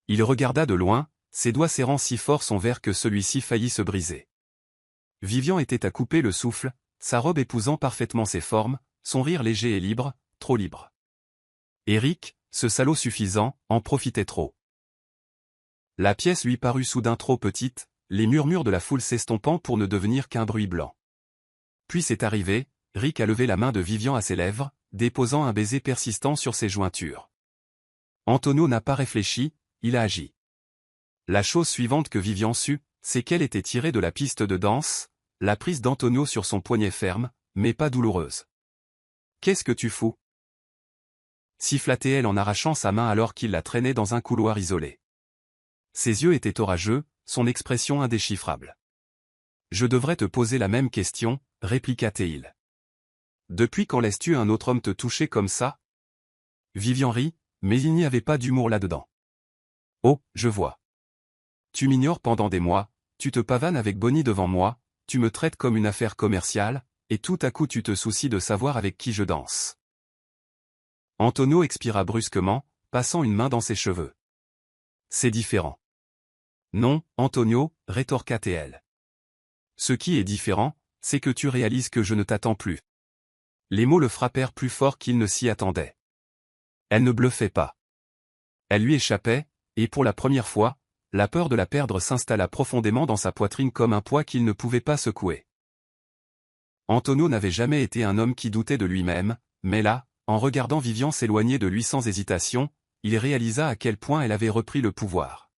Il regarda de loin, ses doigts serrant si fort son verre que celui-ci faillit se briser. Vivian était à couper le souffle, sa robe épousant parfaitement ses formes, son rire léger et libre, trop libre. Et Rick, ce salaud suffisant, en profitait trop. La pièce lui parut soudain trop petite, les murmures de la foule s'estompant pour ne devenir qu'un bruit blanc. Puis c'est arrivé, Rick a levé la main de Vivian à ses lèvres, déposant un baiser persistant sur ses jointures. Antonio n'a pas réfléchi, il a agi. La chose suivante que Vivian sut, c'est qu'elle était tirée de la piste de danse, la prise d'Antonio sur son poignet ferme, mais pas douloureuse. « Qu'est-ce que tu fous ?» siffla-t-elle en arrachant sa main alors qu'il la traînait dans un couloir isolé. Ses yeux étaient orageux, son expression indéchiffrable. « Je devrais te poser la même question, répliqua-t-il. Depuis quand laisses-tu un autre homme te toucher comme ça ? Vivian rit, mais il n'y avait pas d'humour là-dedans. Oh, je vois. Tu m'ignores pendant des mois, tu te pavanes avec Bonnie devant moi, tu me traites comme une affaire commerciale, et tout à coup tu te soucies de savoir avec qui je danse. Antonio expira brusquement, passant une main dans ses cheveux. C'est différent. Non, Antonio, rétorqua-t-elle. Ce qui est différent, c'est que tu réalises que je ne t'attends plus. Les mots le frappèrent plus fort qu'il ne s'y attendait. Elle ne bluffait pas. Elle lui échappait, et pour la première fois, la peur de la perdre s'installa profondément dans sa poitrine comme un poids qu'il ne pouvait pas secouer. Antonio n'avait jamais été un homme qui doutait de lui-même, mais là, en regardant Vivian s'éloigner de lui sans hésitation, il réalisa à quel point elle avait repris le pouvoir.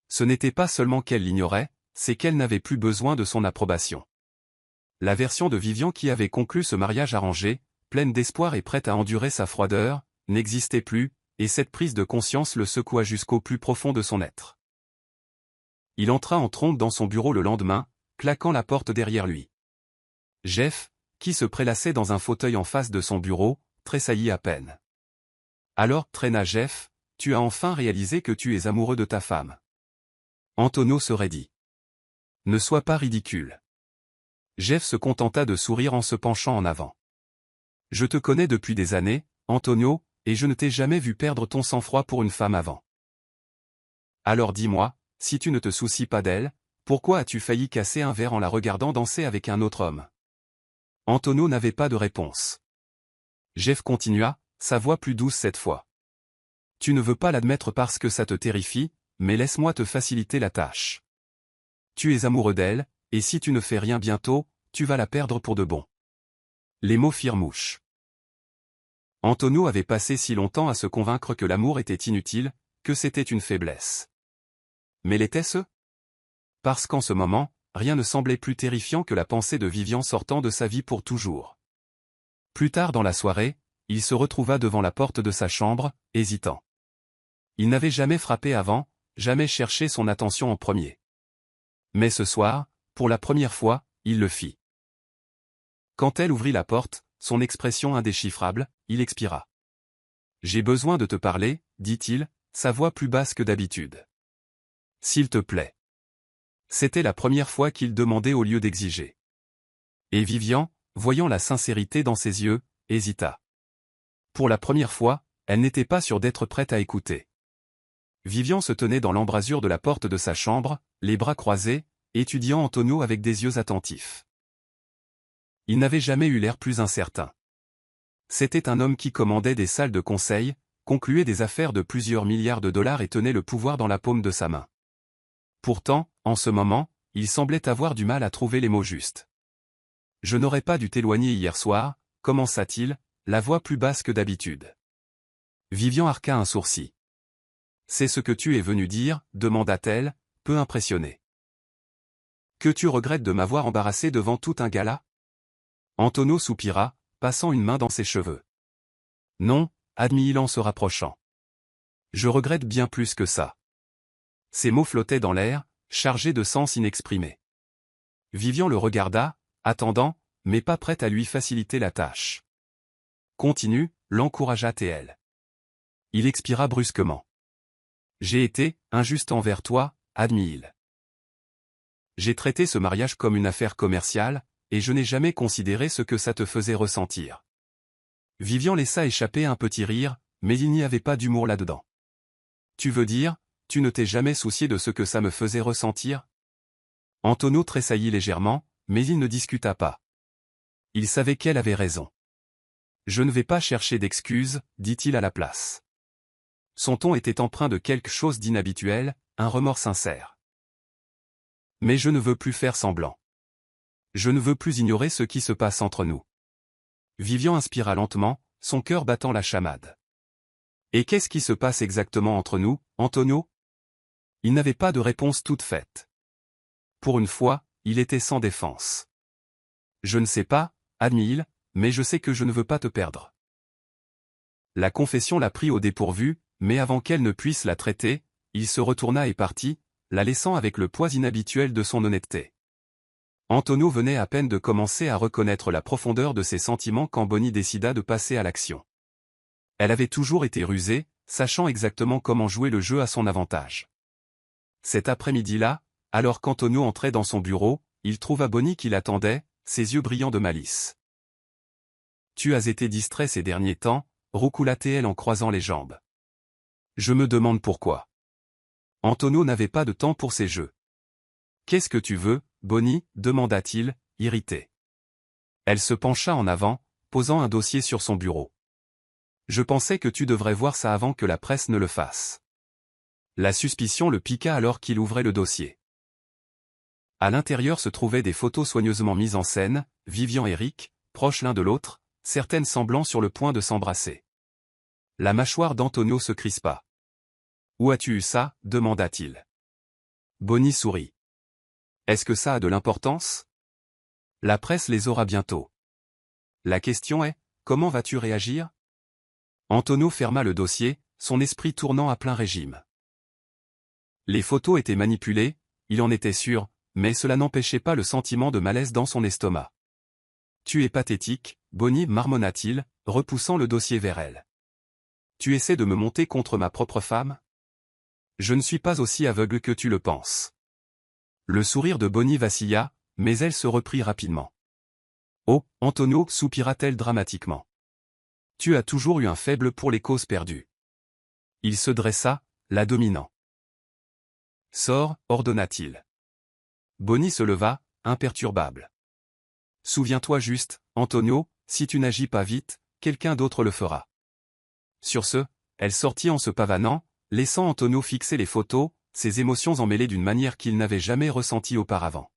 Ce n'était pas seulement qu'elle l'ignorait, c'est qu'elle n'avait plus besoin de son approbation. La version de Vivian qui avait conclu ce mariage arrangé, pleine d'espoir et prête à endurer sa froideur, n'existait plus, et cette prise de conscience le secoua jusqu'au plus profond de son être. Il entra en trombe dans son bureau le lendemain, claquant la porte derrière lui. Jeff, qui se prélassait dans un fauteuil en face de son bureau, tressaillit à peine. Alors, traîna Jeff, tu as enfin réalisé que tu es amoureux de ta femme. Antonio se raidit. Ne sois pas ridicule. Jeff se contenta de sourire en se penchant en avant. Je te connais depuis des années, Antonio, et je ne t'ai jamais vu perdre ton sang-froid pour une femme avant. Alors dis-moi, si tu ne te soucies pas d'elle, pourquoi as-tu failli casser un verre en la regardant danser avec un autre homme? Antonio n'avait pas de réponse. Jeff continua, sa voix plus douce cette fois. Tu ne veux pas l'admettre parce que ça te terrifie, mais laisse-moi te faciliter la tâche. Tu es amoureux d'elle, et si tu ne fais rien bientôt, tu vas la perdre pour de bon. Les mots firent mouche. Antonio avait passé si longtemps à se convaincre que l'amour était inutile, que c'était une faiblesse. Mais l'était-ce? Parce qu'en ce moment, rien ne semblait plus terrifiant que la pensée de Vivian sortant de sa vie pour toujours. Plus tard dans la soirée, il se retrouva devant la porte de sa chambre, hésitant. Il n'avait jamais frappé avant, jamais cherché son attention en premier. Mais ce soir, pour la première fois, il le fit. Quand elle ouvrit la porte, son expression indéchiffrable, il expira. « J'ai besoin de te parler, dit-il, sa voix plus basse que d'habitude. S'il te plaît. » C'était la première fois qu'il demandait au lieu d'exiger. Et Vivian, voyant la sincérité dans ses yeux, hésita. Pour la première fois, elle n'était pas sûre d'être prête à écouter. Vivian se tenait dans l'embrasure de la porte de sa chambre, les bras croisés, étudiant Antonio avec des yeux attentifs. Il n'avait jamais eu l'air plus incertain. C'était un homme qui commandait des salles de conseil, concluait des affaires de plusieurs milliards de dollars et tenait le pouvoir dans la paume de sa main. Pourtant, en ce moment, il semblait avoir du mal à trouver les mots justes. « Je n'aurais pas dû t'éloigner hier soir », commença-t-il, la voix plus basse que d'habitude. Vivian arqua un sourcil. « C'est ce que tu es venu dire ?» demanda-t-elle, peu impressionnée. « Que tu regrettes de m'avoir embarrassé devant tout un gala ?» Antonio soupira, passant une main dans ses cheveux. « Non, » admit-il en se rapprochant. « Je regrette bien plus que ça. » Ces mots flottaient dans l'air, chargés de sens inexprimés. Vivian le regarda, attendant, mais pas prête à lui faciliter la tâche. « Continue », l'encouragea-t-elle. Il expira brusquement. « J'ai été injuste envers toi, » admit-il. « J'ai traité ce mariage comme une affaire commerciale, et je n'ai jamais considéré ce que ça te faisait ressentir. » Vivian laissa échapper un petit rire, mais il n'y avait pas d'humour là-dedans. « Tu veux dire, tu ne t'es jamais soucié de ce que ça me faisait ressentir ?» Antonio tressaillit légèrement, mais il ne discuta pas. Il savait qu'elle avait raison. « Je ne vais pas chercher d'excuses, dit-il à la place. » Son ton était empreint de quelque chose d'inhabituel, un remords sincère. Mais je ne veux plus faire semblant. Je ne veux plus ignorer ce qui se passe entre nous. Vivian inspira lentement, son cœur battant la chamade. Et qu'est-ce qui se passe exactement entre nous, Antonio? Il n'avait pas de réponse toute faite. Pour une fois, il était sans défense. Je ne sais pas, admit-il, mais je sais que je ne veux pas te perdre. La confession l'a pris au dépourvu, mais avant qu'elle ne puisse la traiter, il se retourna et partit, la laissant avec le poids inhabituel de son honnêteté. Antonio venait à peine de commencer à reconnaître la profondeur de ses sentiments quand Bonnie décida de passer à l'action. Elle avait toujours été rusée, sachant exactement comment jouer le jeu à son avantage. Cet après-midi-là, alors qu'Antonio entrait dans son bureau, il trouva Bonnie qui l'attendait, ses yeux brillants de malice. « Tu as été distrait ces derniers temps », roucoula-t-elle en croisant les jambes. « Je me demande pourquoi. » Antonio n'avait pas de temps pour ces jeux. « Qu'est-ce que tu veux, Bonnie » demanda-t-il, irrité. Elle se pencha en avant, posant un dossier sur son bureau. « Je pensais que tu devrais voir ça avant que la presse ne le fasse. » La suspicion le piqua alors qu'il ouvrait le dossier. À l'intérieur se trouvaient des photos soigneusement mises en scène, Vivian et Rick, proches l'un de l'autre, certaines semblant sur le point de s'embrasser. La mâchoire d'Antonio se crispa. « Où as-tu eu ça » demanda-t-il. Bonnie sourit. « Est-ce que ça a de l'importance ? La presse les aura bientôt. La question est, comment vas-tu réagir ? » Antonio ferma le dossier, son esprit tournant à plein régime. Les photos étaient manipulées, il en était sûr, mais cela n'empêchait pas le sentiment de malaise dans son estomac. « Tu es pathétique, Bonnie, marmonna-t-il, repoussant le dossier vers elle. « Tu essaies de me monter contre ma propre femme ? Je ne suis pas aussi aveugle que tu le penses. » Le sourire de Bonnie vacilla, mais elle se reprit rapidement. « Oh, Antonio » soupira-t-elle dramatiquement. « Tu as toujours eu un faible pour les causes perdues. » Il se dressa, la dominant. « Sors » ordonna-t-il. Bonnie se leva, imperturbable. « Souviens-toi juste, Antonio, si tu n'agis pas vite, quelqu'un d'autre le fera. » Sur ce, elle sortit en se pavanant, laissant Antonio fixer les photos, ses émotions emmêlées d'une manière qu'il n'avait jamais ressentie auparavant.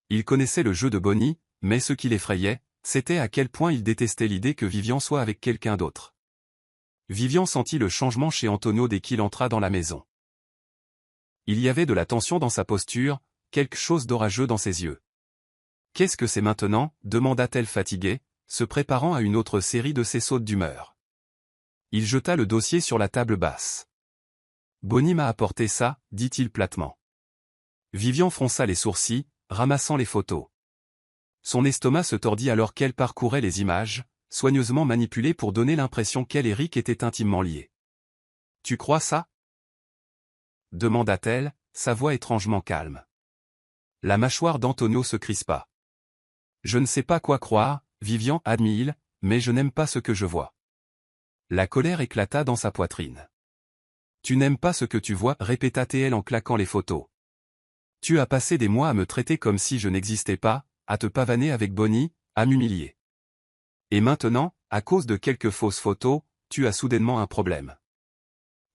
Il connaissait le jeu de Bonnie, mais ce qui l'effrayait, c'était à quel point il détestait l'idée que Vivian soit avec quelqu'un d'autre. Vivian sentit le changement chez Antonio dès qu'il entra dans la maison. Il y avait de la tension dans sa posture, quelque chose d'orageux dans ses yeux. « Qu'est-ce que c'est maintenant » demanda-t-elle fatiguée, se préparant à une autre série de ces sautes d'humeur. Il jeta le dossier sur la table basse. « Bonnie m'a apporté ça » dit-il platement. Vivian fronça les sourcils, ramassant les photos. Son estomac se tordit alors qu'elle parcourait les images, soigneusement manipulées pour donner l'impression qu'elle et Rick étaient intimement liés. « Tu crois ça » demanda-t-elle, sa voix étrangement calme. La mâchoire d'Antonio se crispa. « Je ne sais pas quoi croire, Vivian, admit-il, mais je n'aime pas ce que je vois. » La colère éclata dans sa poitrine. « Tu n'aimes pas ce que tu vois » répéta-t-elle en claquant les photos. « Tu as passé des mois à me traiter comme si je n'existais pas, à te pavaner avec Bonnie, à m'humilier. Et maintenant, à cause de quelques fausses photos, tu as soudainement un problème. »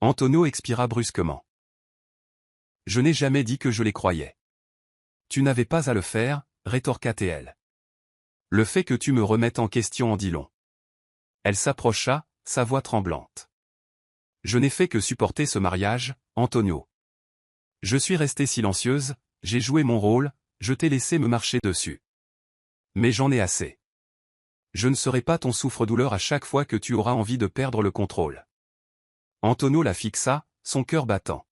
Antonio expira brusquement. « Je n'ai jamais dit que je les croyais. »« Tu n'avais pas à le faire » rétorqua-t-elle. « Le fait que tu me remettes en question en dit long. » Elle s'approcha, sa voix tremblante. « Je n'ai fait que supporter ce mariage, Antonio. Je suis restée silencieuse, j'ai joué mon rôle, je t'ai laissé me marcher dessus. Mais j'en ai assez. Je ne serai pas ton souffre-douleur à chaque fois que tu auras envie de perdre le contrôle. » Antonio la fixa, son cœur battant.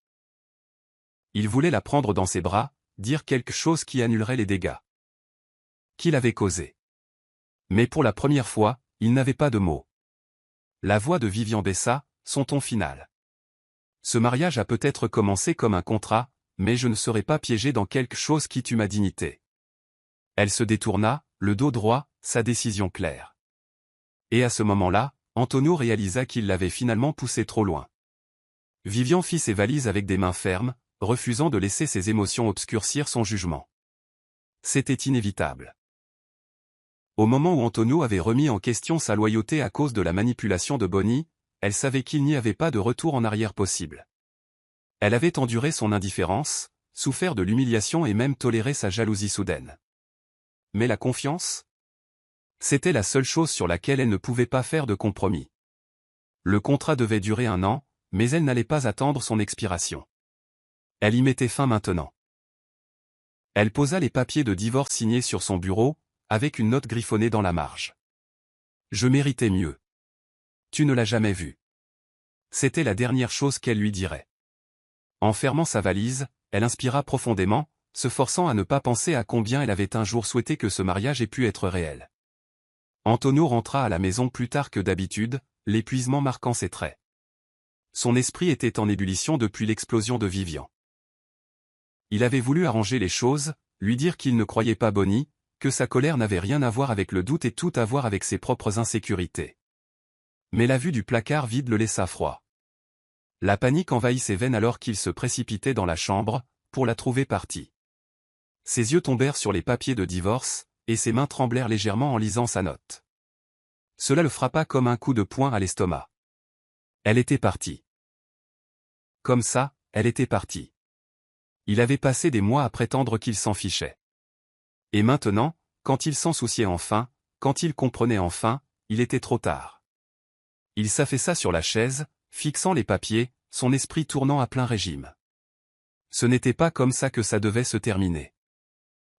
Il voulait la prendre dans ses bras, dire quelque chose qui annulerait les dégâts qu'il avait causés. Mais pour la première fois, il n'avait pas de mots. La voix de Vivian baissa, son ton final. « Ce mariage a peut-être commencé comme un contrat, mais je ne serai pas piégé dans quelque chose qui tue ma dignité. » Elle se détourna, le dos droit, sa décision claire. Et à ce moment-là, Antonio réalisa qu'il l'avait finalement poussé trop loin. Vivian fit ses valises avec des mains fermes, refusant de laisser ses émotions obscurcir son jugement. C'était inévitable. Au moment où Antonio avait remis en question sa loyauté à cause de la manipulation de Bonnie, elle savait qu'il n'y avait pas de retour en arrière possible. Elle avait enduré son indifférence, souffert de l'humiliation et même toléré sa jalousie soudaine. Mais la confiance? C'était la seule chose sur laquelle elle ne pouvait pas faire de compromis. Le contrat devait durer 1 an, mais elle n'allait pas attendre son expiration. Elle y mettait fin maintenant. Elle posa les papiers de divorce signés sur son bureau, avec une note griffonnée dans la marge. Je méritais mieux. Tu ne l'as jamais vu. C'était la dernière chose qu'elle lui dirait. En fermant sa valise, elle inspira profondément, se forçant à ne pas penser à combien elle avait un jour souhaité que ce mariage ait pu être réel. Antonio rentra à la maison plus tard que d'habitude, l'épuisement marquant ses traits. Son esprit était en ébullition depuis l'explosion de Vivian. Il avait voulu arranger les choses, lui dire qu'il ne croyait pas Bonnie, que sa colère n'avait rien à voir avec le doute et tout à voir avec ses propres insécurités. Mais la vue du placard vide le laissa froid. La panique envahit ses veines alors qu'il se précipitait dans la chambre, pour la trouver partie. Ses yeux tombèrent sur les papiers de divorce, et ses mains tremblèrent légèrement en lisant sa note. Cela le frappa comme un coup de poing à l'estomac. Elle était partie. Comme ça, elle était partie. Il avait passé des mois à prétendre qu'il s'en fichait. Et maintenant, quand il s'en souciait enfin, quand il comprenait enfin, il était trop tard. Il s'affaissa sur la chaise, fixant les papiers, son esprit tournant à plein régime. Ce n'était pas comme ça que ça devait se terminer.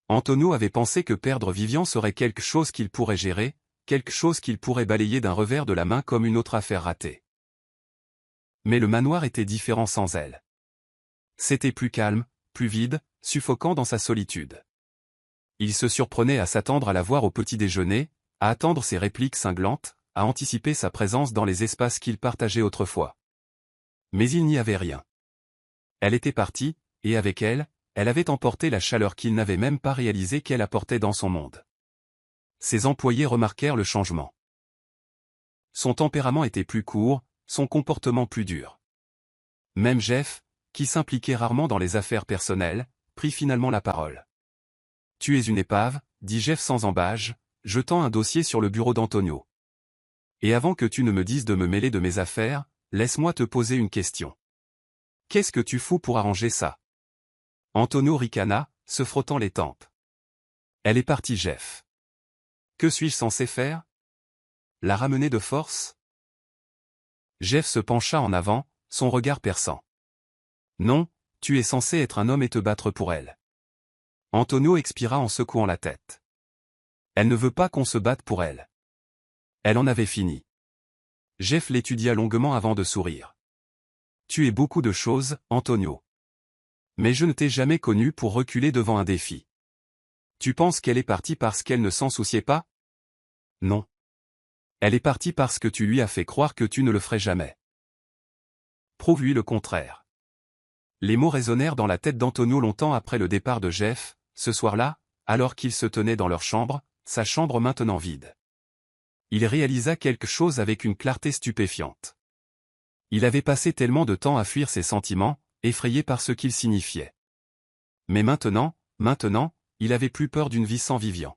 Antonio avait pensé que perdre Vivian serait quelque chose qu'il pourrait gérer, quelque chose qu'il pourrait balayer d'un revers de la main comme une autre affaire ratée. Mais le manoir était différent sans elle. C'était plus calme, plus vide, suffocant dans sa solitude. Il se surprenait à s'attendre à la voir au petit déjeuner, à attendre ses répliques cinglantes, à anticiper sa présence dans les espaces qu'il partageait autrefois. Mais il n'y avait rien. Elle était partie, et avec elle, elle avait emporté la chaleur qu'il n'avait même pas réalisé qu'elle apportait dans son monde. Ses employés remarquèrent le changement. Son tempérament était plus court, son comportement plus dur. Même Jeff, qui s'impliquait rarement dans les affaires personnelles, prit finalement la parole. « Tu es une épave », dit Jeff sans ambages, jetant un dossier sur le bureau d'Antonio. « Et avant que tu ne me dises de me mêler de mes affaires, laisse-moi te poser une question. Qu'est-ce que tu fous pour arranger ça ?» Antonio ricana, se frottant les tempes. « Elle est partie, Jeff. Que suis-je censé faire? La ramener de force ?» Jeff se pencha en avant, son regard perçant. « Non, tu es censé être un homme et te battre pour elle. » Antonio expira en secouant la tête. « Elle ne veut pas qu'on se batte pour elle. » Elle en avait fini. Jeff l'étudia longuement avant de sourire. « Tu es beaucoup de choses, Antonio. Mais je ne t'ai jamais connu pour reculer devant un défi. Tu penses qu'elle est partie parce qu'elle ne s'en souciait pas? Non. Elle est partie parce que tu lui as fait croire que tu ne le ferais jamais. Prouve-lui le contraire. » Les mots résonnèrent dans la tête d'Antonio longtemps après le départ de Jeff, ce soir-là, alors qu'ils se tenaient dans leur chambre, sa chambre maintenant vide. Il réalisa quelque chose avec une clarté stupéfiante. Il avait passé tellement de temps à fuir ses sentiments, effrayé par ce qu'ils signifiaient. Mais maintenant, il avait plus peur d'une vie sans Vivian.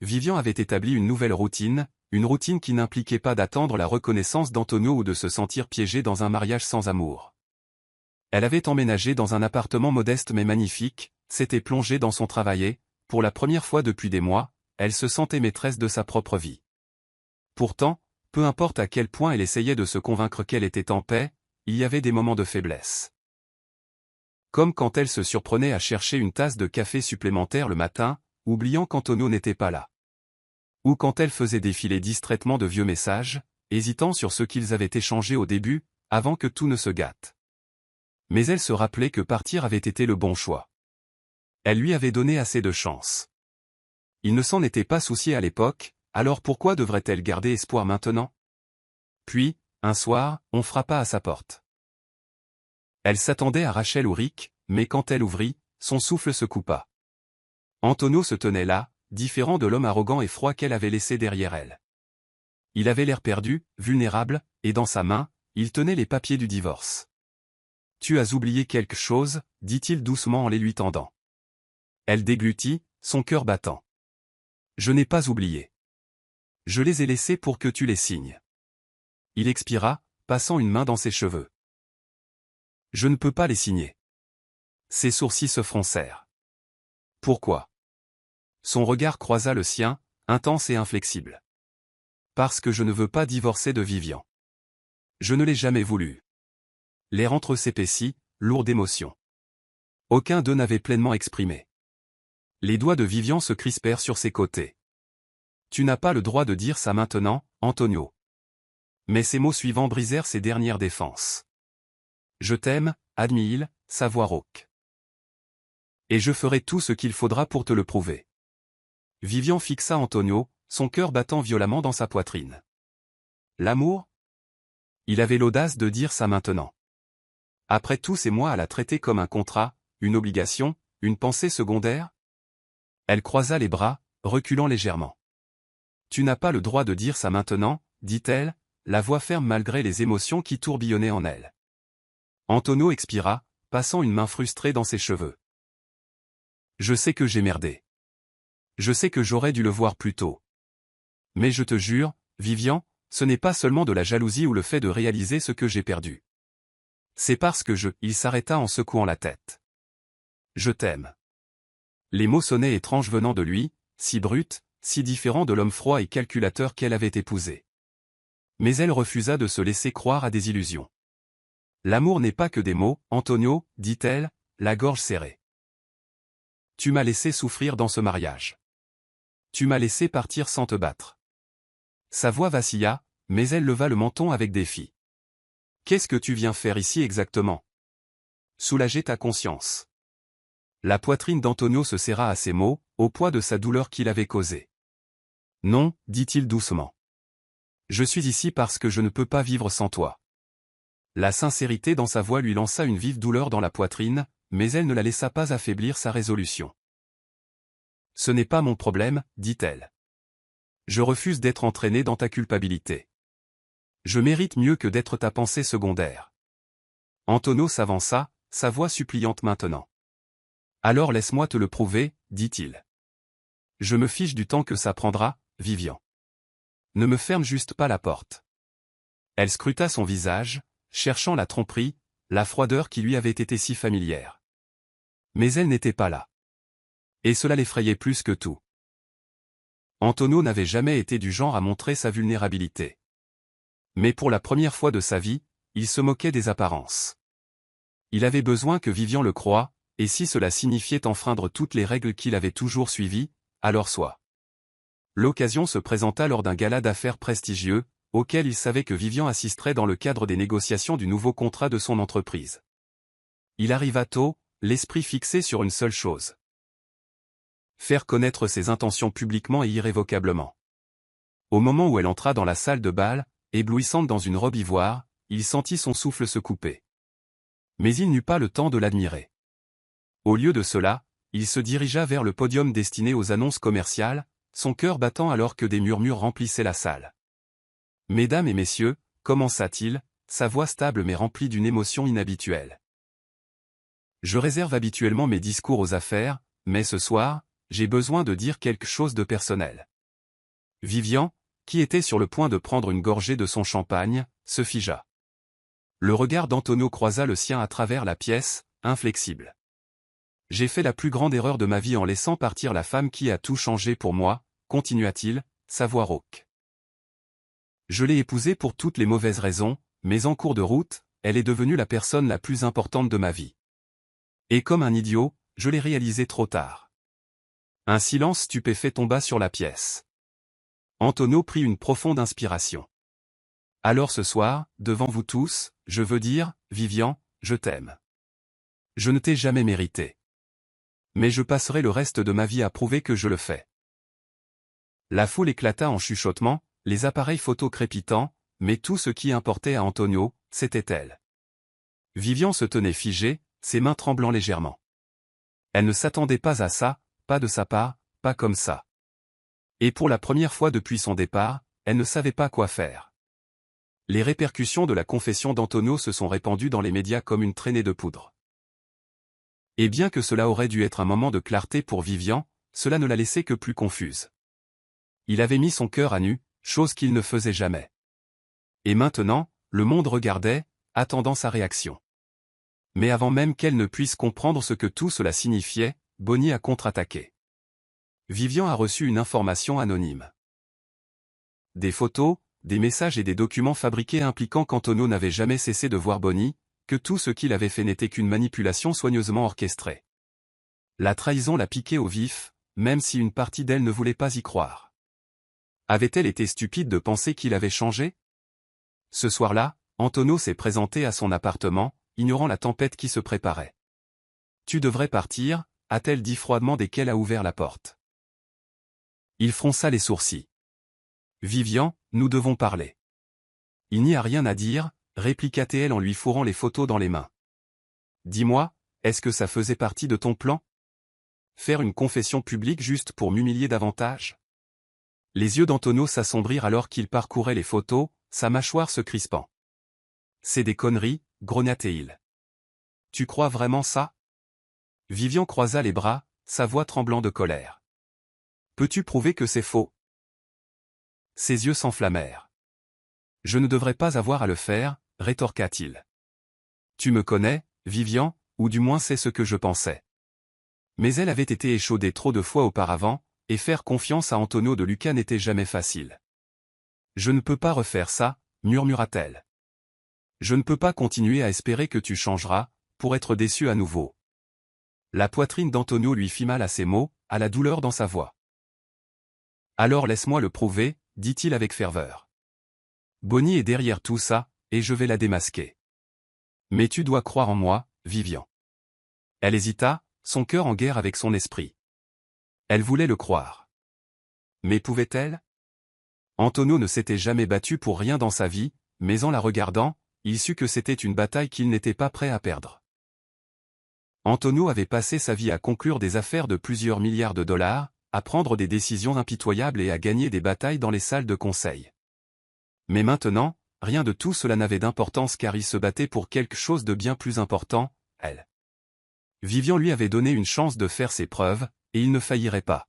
Vivian avait établi une nouvelle routine, une routine qui n'impliquait pas d'attendre la reconnaissance d'Antonio ou de se sentir piégé dans un mariage sans amour. Elle avait emménagé dans un appartement modeste mais magnifique, s'était plongée dans son travail et, pour la première fois depuis des mois, elle se sentait maîtresse de sa propre vie. Pourtant, peu importe à quel point elle essayait de se convaincre qu'elle était en paix, il y avait des moments de faiblesse. Comme quand elle se surprenait à chercher une tasse de café supplémentaire le matin, oubliant qu'Antonio n'était pas là. Ou quand elle faisait défiler distraitement de vieux messages, hésitant sur ce qu'ils avaient échangé au début, avant que tout ne se gâte. Mais elle se rappelait que partir avait été le bon choix. Elle lui avait donné assez de chance. Il ne s'en était pas soucié à l'époque, alors pourquoi devrait-elle garder espoir maintenant? Puis, un soir, on frappa à sa porte. Elle s'attendait à Rachel ou Rick, mais quand elle ouvrit, son souffle se coupa. Antonio se tenait là, différent de l'homme arrogant et froid qu'elle avait laissé derrière elle. Il avait l'air perdu, vulnérable, et dans sa main, il tenait les papiers du divorce. « Tu as oublié quelque chose » dit-il doucement en les lui tendant. Elle déglutit, son cœur battant. « Je n'ai pas oublié. Je les ai laissés pour que tu les signes. » Il expira, passant une main dans ses cheveux. Je ne peux pas les signer. Ses sourcils se froncèrent. Pourquoi? Son regard croisa le sien, intense et inflexible. Parce que je ne veux pas divorcer de Vivian. Je ne l'ai jamais voulu. L'air entre eux s'épaissit, lourd d'émotion. Aucun d'eux n'avait pleinement exprimé. Les doigts de Vivian se crispèrent sur ses côtés. Tu n'as pas le droit de dire ça maintenant, Antonio. Mais ces mots suivants brisèrent ses dernières défenses. Je t'aime, admit-il, sa voix rauque. Et je ferai tout ce qu'il faudra pour te le prouver. Vivian fixa Antonio, son cœur battant violemment dans sa poitrine. L'amour? Il avait l'audace de dire ça maintenant. Après tous ces mois à la traiter comme un contrat, une obligation, une pensée secondaire? Elle croisa les bras, reculant légèrement. Tu n'as pas le droit de dire ça maintenant, dit-elle, la voix ferme malgré les émotions qui tourbillonnaient en elle. Antonio expira, passant une main frustrée dans ses cheveux. Je sais que j'ai merdé. Je sais que j'aurais dû le voir plus tôt. Mais je te jure, Vivian, ce n'est pas seulement de la jalousie ou le fait de réaliser ce que j'ai perdu. C'est parce que il s'arrêta en secouant la tête. Je t'aime. Les mots sonnaient étranges venant de lui, si bruts, si différents de l'homme froid et calculateur qu'elle avait épousé. Mais elle refusa de se laisser croire à des illusions. L'amour n'est pas que des mots, Antonio, dit-elle, la gorge serrée. Tu m'as laissé souffrir dans ce mariage. Tu m'as laissé partir sans te battre. Sa voix vacilla, mais elle leva le menton avec défi. Qu'est-ce que tu viens faire ici exactement? Soulager ta conscience. La poitrine d'Antonio se serra à ces mots, au poids de sa douleur qu'il avait causée. Non, dit-il doucement. Je suis ici parce que je ne peux pas vivre sans toi. La sincérité dans sa voix lui lança une vive douleur dans la poitrine, mais elle ne la laissa pas affaiblir sa résolution. Ce n'est pas mon problème, dit-elle. Je refuse d'être entraîné dans ta culpabilité. Je mérite mieux que d'être ta pensée secondaire. Antonio s'avança, sa voix suppliante maintenant. Alors laisse-moi te le prouver, dit-il. Je me fiche du temps que ça prendra, Vivian. Ne me ferme juste pas la porte. Elle scruta son visage, cherchant la tromperie, la froideur qui lui avait été si familière. Mais elle n'était pas là. Et cela l'effrayait plus que tout. Antonio n'avait jamais été du genre à montrer sa vulnérabilité. Mais pour la première fois de sa vie, il se moquait des apparences. Il avait besoin que Vivian le croie, et si cela signifiait enfreindre toutes les règles qu'il avait toujours suivies, alors soit. L'occasion se présenta lors d'un gala d'affaires prestigieux, auquel il savait que Vivian assisterait dans le cadre des négociations du nouveau contrat de son entreprise. Il arriva tôt, l'esprit fixé sur une seule chose. Faire connaître ses intentions publiquement et irrévocablement. Au moment où elle entra dans la salle de bal, éblouissante dans une robe ivoire, il sentit son souffle se couper. Mais il n'eut pas le temps de l'admirer. Au lieu de cela, il se dirigea vers le podium destiné aux annonces commerciales, son cœur battant alors que des murmures remplissaient la salle. « Mesdames et messieurs », commença-t-il, sa voix stable mais remplie d'une émotion inhabituelle. Je réserve habituellement mes discours aux affaires, mais ce soir, j'ai besoin de dire quelque chose de personnel. Vivian, qui était sur le point de prendre une gorgée de son champagne, se figea. Le regard d'Antonio croisa le sien à travers la pièce, inflexible. J'ai fait la plus grande erreur de ma vie en laissant partir la femme qui a tout changé pour moi, continua-t-il, sa voix rauque. Je l'ai épousée pour toutes les mauvaises raisons, mais en cours de route, elle est devenue la personne la plus importante de ma vie. Et comme un idiot, je l'ai réalisé trop tard. Un silence stupéfait tomba sur la pièce. Antonio prit une profonde inspiration. Alors ce soir, devant vous tous, je veux dire, Vivian, je t'aime. Je ne t'ai jamais mérité. Mais je passerai le reste de ma vie à prouver que je le fais. La foule éclata en chuchotements, les appareils photo crépitants, mais tout ce qui importait à Antonio, c'était elle. Vivian se tenait figée, ses mains tremblant légèrement. Elle ne s'attendait pas à ça, pas de sa part, pas comme ça. Et pour la première fois depuis son départ, elle ne savait pas quoi faire. Les répercussions de la confession d'Antonio se sont répandues dans les médias comme une traînée de poudre. Et bien que cela aurait dû être un moment de clarté pour Vivian, cela ne la laissait que plus confuse. Il avait mis son cœur à nu, chose qu'il ne faisait jamais. Et maintenant, le monde regardait, attendant sa réaction. Mais avant même qu'elle ne puisse comprendre ce que tout cela signifiait, Bonnie a contre-attaqué. Vivian a reçu une information anonyme. Des photos, des messages et des documents fabriqués impliquant qu'Antonio n'avait jamais cessé de voir Bonnie, que tout ce qu'il avait fait n'était qu'une manipulation soigneusement orchestrée. La trahison l'a piqué au vif, même si une partie d'elle ne voulait pas y croire. Avait-elle été stupide de penser qu'il avait changé? Ce soir-là, Antonio s'est présenté à son appartement, ignorant la tempête qui se préparait. « Tu devrais partir », a-t-elle dit froidement dès qu'elle a ouvert la porte. Il fronça les sourcils. « Vivian, nous devons parler. » « Il n'y a rien à dire », répliqua-t-elle en lui fourrant les photos dans les mains. « Dis-moi, est-ce que ça faisait partie de ton plan? Faire une confession publique juste pour m'humilier davantage ?» Les yeux d'Antonio s'assombrirent alors qu'il parcourait les photos, sa mâchoire se crispant. « C'est des conneries, » grogna-t-il. « Tu crois vraiment ça? » Vivian croisa les bras, sa voix tremblant de colère. « Peux-tu prouver que c'est faux? » Ses yeux s'enflammèrent. « Je ne devrais pas avoir à le faire, » rétorqua-t-il. « Tu me connais, Vivian, ou du moins c'est ce que je pensais. » Mais elle avait été échaudée trop de fois auparavant, et faire confiance à Antonio de Luca n'était jamais facile. « Je ne peux pas refaire ça, » murmura-t-elle. « Je ne peux pas continuer à espérer que tu changeras, pour être déçu à nouveau. » La poitrine d'Antonio lui fit mal à ces mots, à la douleur dans sa voix. « Alors laisse-moi le prouver, » dit-il avec ferveur. « Bonnie est derrière tout ça, et je vais la démasquer. Mais tu dois croire en moi, Vivian. » Elle hésita, son cœur en guerre avec son esprit. Elle voulait le croire. Mais pouvait-elle? Antonio ne s'était jamais battu pour rien dans sa vie, mais en la regardant, il sut que c'était une bataille qu'il n'était pas prêt à perdre. Antonio avait passé sa vie à conclure des affaires de plusieurs milliards de dollars, à prendre des décisions impitoyables et à gagner des batailles dans les salles de conseil. Mais maintenant, rien de tout cela n'avait d'importance car il se battait pour quelque chose de bien plus important, elle. Vivian lui avait donné une chance de faire ses preuves, et il ne faillirait pas.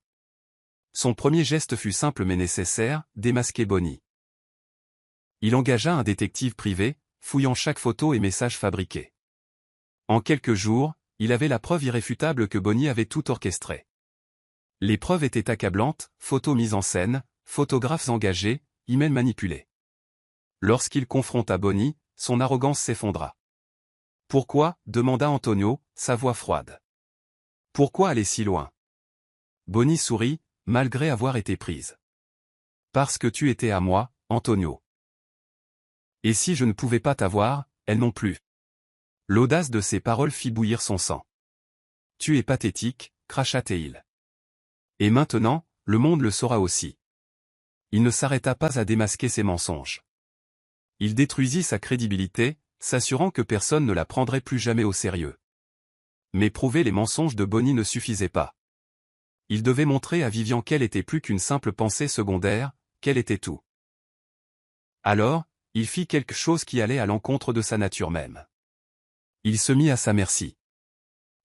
Son premier geste fut simple mais nécessaire, démasquer Bonnie. Il engagea un détective privé, fouillant chaque photo et message fabriqué. En quelques jours, il avait la preuve irréfutable que Bonnie avait tout orchestré. Les preuves étaient accablantes, photos mises en scène, photographes engagés, emails manipulés. Lorsqu'il confronta Bonnie, son arrogance s'effondra. « Pourquoi ?» demanda Antonio, sa voix froide. « Pourquoi aller si loin ?» Bonnie sourit, malgré avoir été prise. « Parce que tu étais à moi, Antonio. Et si je ne pouvais pas t'avoir, elle non plus. » L'audace de ses paroles fit bouillir son sang. « Tu es pathétique, » cracha-t-il. Et maintenant, le monde le saura aussi. Il ne s'arrêta pas à démasquer ses mensonges. Il détruisit sa crédibilité, s'assurant que personne ne la prendrait plus jamais au sérieux. Mais prouver les mensonges de Bonnie ne suffisait pas. Il devait montrer à Vivian qu'elle était plus qu'une simple pensée secondaire, qu'elle était tout. Alors, il fit quelque chose qui allait à l'encontre de sa nature même. Il se mit à sa merci.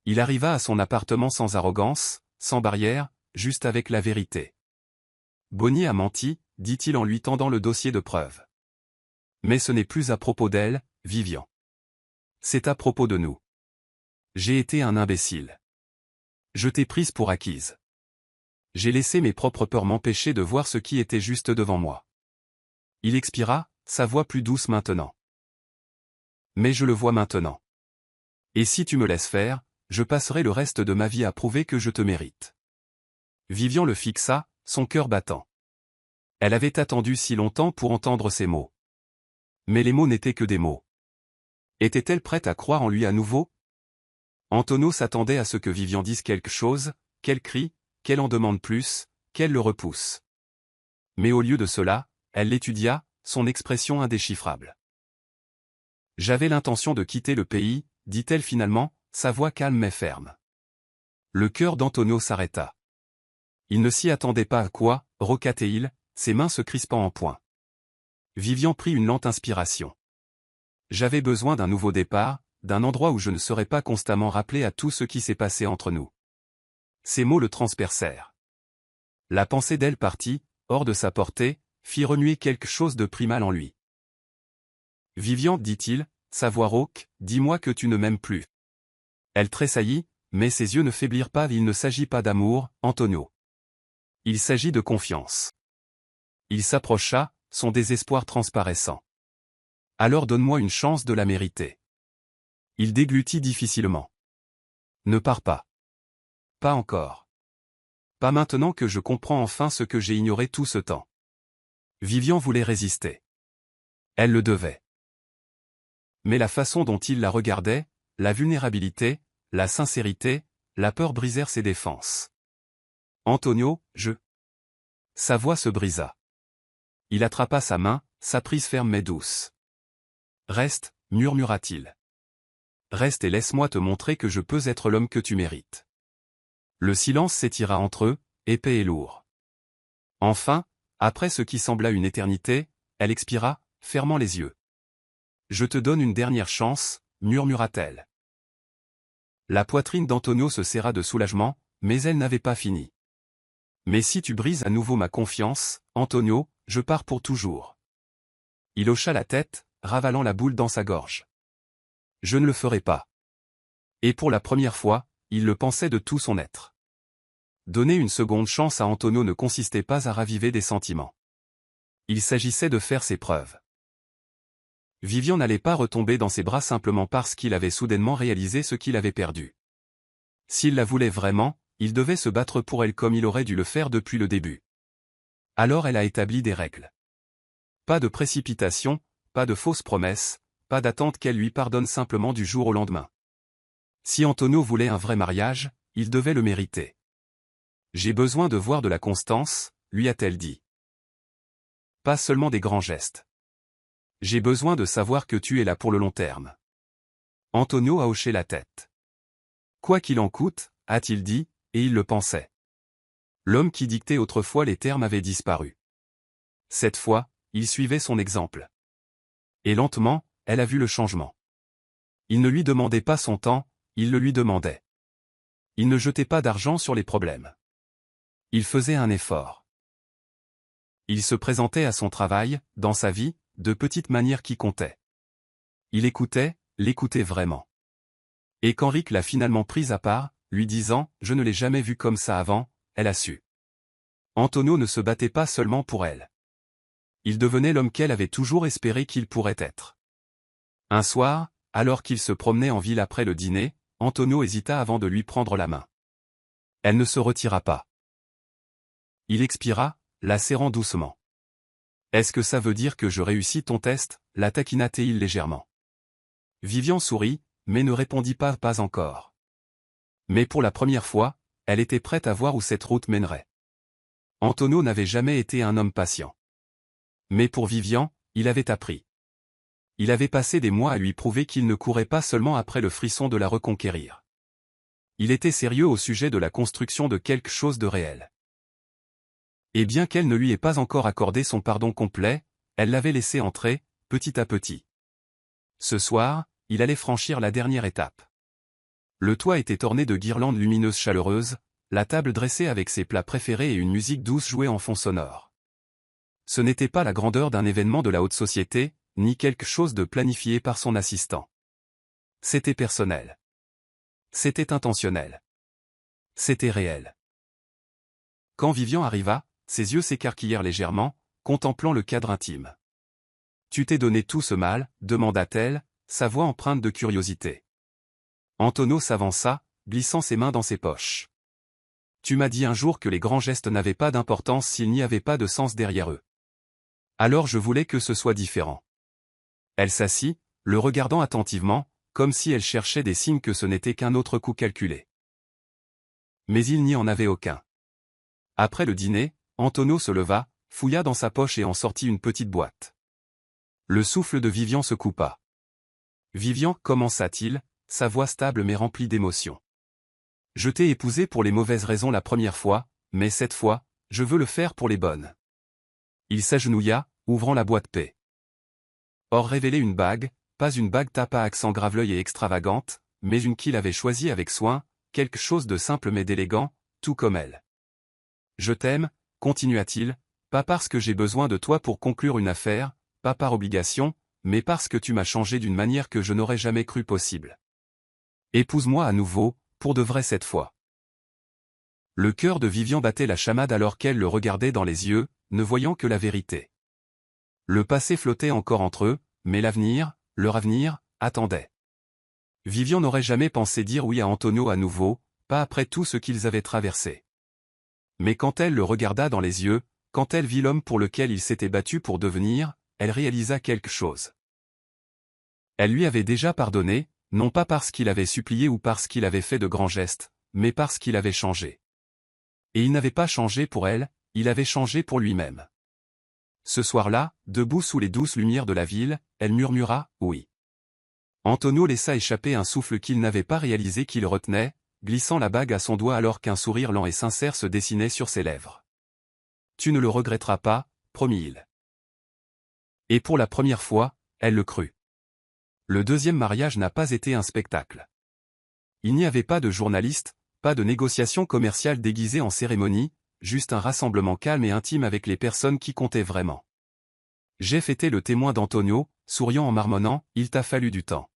Il arriva à son appartement sans arrogance, sans barrière, juste avec la vérité. « Bonnie a menti », dit-il en lui tendant le dossier de preuves. « Mais ce n'est plus à propos d'elle, Vivian. C'est à propos de nous. J'ai été un imbécile. Je t'ai prise pour acquise. J'ai laissé mes propres peurs m'empêcher de voir ce qui était juste devant moi. » Il expira, sa voix plus douce maintenant. « Mais je le vois maintenant. Et si tu me laisses faire, je passerai le reste de ma vie à prouver que je te mérite. » Vivian le fixa, son cœur battant. Elle avait attendu si longtemps pour entendre ces mots. Mais les mots n'étaient que des mots. Était-elle prête à croire en lui à nouveau? Antonio s'attendait à ce que Vivian dise quelque chose, qu'elle crie, qu'elle en demande plus, qu'elle le repousse. Mais au lieu de cela, elle l'étudia, son expression indéchiffrable. « J'avais l'intention de quitter le pays, » dit-elle finalement, sa voix calme mais ferme. Le cœur d'Antonio s'arrêta. Il ne s'y attendait pas à quoi, roqua-t-il, ses mains se crispant en poing. Vivian prit une lente inspiration. « J'avais besoin d'un nouveau départ, d'un endroit où je ne serais pas constamment rappelé à tout ce qui s'est passé entre nous. » Ces mots le transpercèrent. La pensée d'elle partie, hors de sa portée, fit remuer quelque chose de primal en lui. « Vivian, dit-il, sa voix rauque, dis-moi que tu ne m'aimes plus. » Elle tressaillit, mais ses yeux ne faiblirent pas. Il ne s'agit pas d'amour, Antonio. Il s'agit de confiance. Il s'approcha, son désespoir transparaissant. Alors donne-moi une chance de la mériter. Il déglutit difficilement. Ne pars pas. Pas encore. Pas maintenant que je comprends enfin ce que j'ai ignoré tout ce temps. Vivian voulait résister. Elle le devait. Mais la façon dont il la regardait, la vulnérabilité, la sincérité, la peur brisèrent ses défenses. Antonio, Sa voix se brisa. Il attrapa sa main, sa prise ferme mais douce. Reste, murmura-t-il. Reste et laisse-moi te montrer que je peux être l'homme que tu mérites. Le silence s'étira entre eux, épais et lourd. Enfin, après ce qui sembla une éternité, elle expira, fermant les yeux. Je te donne une dernière chance, murmura-t-elle. La poitrine d'Antonio se serra de soulagement, mais elle n'avait pas fini. Mais si tu brises à nouveau ma confiance, Antonio, je pars pour toujours. Il hocha la tête, ravalant la boule dans sa gorge. Je ne le ferai pas. Et pour la première fois, il le pensait de tout son être. Donner une seconde chance à Antonio ne consistait pas à raviver des sentiments. Il s'agissait de faire ses preuves. Vivian n'allait pas retomber dans ses bras simplement parce qu'il avait soudainement réalisé ce qu'il avait perdu. S'il la voulait vraiment, il devait se battre pour elle comme il aurait dû le faire depuis le début. Alors elle a établi des règles. Pas de précipitation, pas de fausses promesses, pas d'attente qu'elle lui pardonne simplement du jour au lendemain. Si Antonio voulait un vrai mariage, il devait le mériter. J'ai besoin de voir de la constance, lui a-t-elle dit. Pas seulement des grands gestes. J'ai besoin de savoir que tu es là pour le long terme. Antonio a hoché la tête. Quoi qu'il en coûte, a-t-il dit, et il le pensait. L'homme qui dictait autrefois les termes avait disparu. Cette fois, il suivait son exemple. Et lentement, elle a vu le changement. Il ne lui demandait pas son temps, il le lui demandait. Il ne jetait pas d'argent sur les problèmes. Il faisait un effort. Il se présentait à son travail, dans sa vie, de petites manières qui comptaient. Il écoutait, l'écoutait vraiment. Et quand Rick l'a finalement prise à part, lui disant « Je ne l'ai jamais vu comme ça avant », elle a su. Antonio ne se battait pas seulement pour elle. Il devenait l'homme qu'elle avait toujours espéré qu'il pourrait être. Un soir, alors qu'il se promenait en ville après le dîner, Antonio hésita avant de lui prendre la main. Elle ne se retira pas. Il expira, la serrant doucement. « Est-ce que ça veut dire que je réussis ton test ?» la taquina-t-il légèrement. Vivian sourit, mais ne répondit pas encore. Mais pour la première fois, elle était prête à voir où cette route mènerait. Antonio n'avait jamais été un homme patient. Mais pour Vivian, il avait appris. Il avait passé des mois à lui prouver qu'il ne courait pas seulement après le frisson de la reconquérir. Il était sérieux au sujet de la construction de quelque chose de réel. Et bien qu'elle ne lui ait pas encore accordé son pardon complet, elle l'avait laissé entrer, petit à petit. Ce soir, il allait franchir la dernière étape. Le toit était orné de guirlandes lumineuses chaleureuses, la table dressée avec ses plats préférés et une musique douce jouée en fond sonore. Ce n'était pas la grandeur d'un événement de la haute société, ni quelque chose de planifié par son assistant. C'était personnel. C'était intentionnel. C'était réel. Quand Vivian arriva, ses yeux s'écarquillèrent légèrement, contemplant le cadre intime. « Tu t'es donné tout ce mal ?» demanda-t-elle, sa voix empreinte de curiosité. Antonio s'avança, glissant ses mains dans ses poches. « Tu m'as dit un jour que les grands gestes n'avaient pas d'importance s'il n'y avait pas de sens derrière eux. Alors je voulais que ce soit différent. » Elle s'assit, le regardant attentivement, comme si elle cherchait des signes que ce n'était qu'un autre coup calculé. Mais il n'y en avait aucun. Après le dîner, Antonio se leva, fouilla dans sa poche et en sortit une petite boîte. Le souffle de Vivian se coupa. « Vivian, commença-t-il, sa voix stable mais remplie d'émotion. Je t'ai épousé pour les mauvaises raisons la première fois, mais cette fois, je veux le faire pour les bonnes. » Il s'agenouilla, ouvrant la boîte paix. Or révélait une bague, pas une bague tape à accent graveleuil et extravagante, mais une qu'il avait choisie avec soin, quelque chose de simple mais d'élégant, tout comme elle. « Je t'aime, continua-t-il, pas parce que j'ai besoin de toi pour conclure une affaire, pas par obligation, mais parce que tu m'as changé d'une manière que je n'aurais jamais cru possible. Épouse-moi à nouveau, pour de vrai cette fois. Le cœur de Vivian battait la chamade alors qu'elle le regardait dans les yeux, ne voyant que la vérité. Le passé flottait encore entre eux, mais l'avenir, leur avenir, attendait. Vivian n'aurait jamais pensé dire oui à Antonio à nouveau, pas après tout ce qu'ils avaient traversé. Mais quand elle le regarda dans les yeux, quand elle vit l'homme pour lequel il s'était battu pour devenir, elle réalisa quelque chose. Elle lui avait déjà pardonné, non pas parce qu'il avait supplié ou parce qu'il avait fait de grands gestes, mais parce qu'il avait changé. Et il n'avait pas changé pour elle, il avait changé pour lui-même. Ce soir-là, debout sous les douces lumières de la ville, elle murmura « oui ». Antonio laissa échapper un souffle qu'il n'avait pas réalisé qu'il retenait, glissant la bague à son doigt alors qu'un sourire lent et sincère se dessinait sur ses lèvres. « Tu ne le regretteras pas, promit-il. » Et pour la première fois, elle le crut. Le deuxième mariage n'a pas été un spectacle. Il n'y avait pas de journalistes, pas de négociations commerciales déguisées en cérémonie, juste un rassemblement calme et intime avec les personnes qui comptaient vraiment. Jeff était le témoin d'Antonio, souriant en marmonnant, il t'a fallu du temps.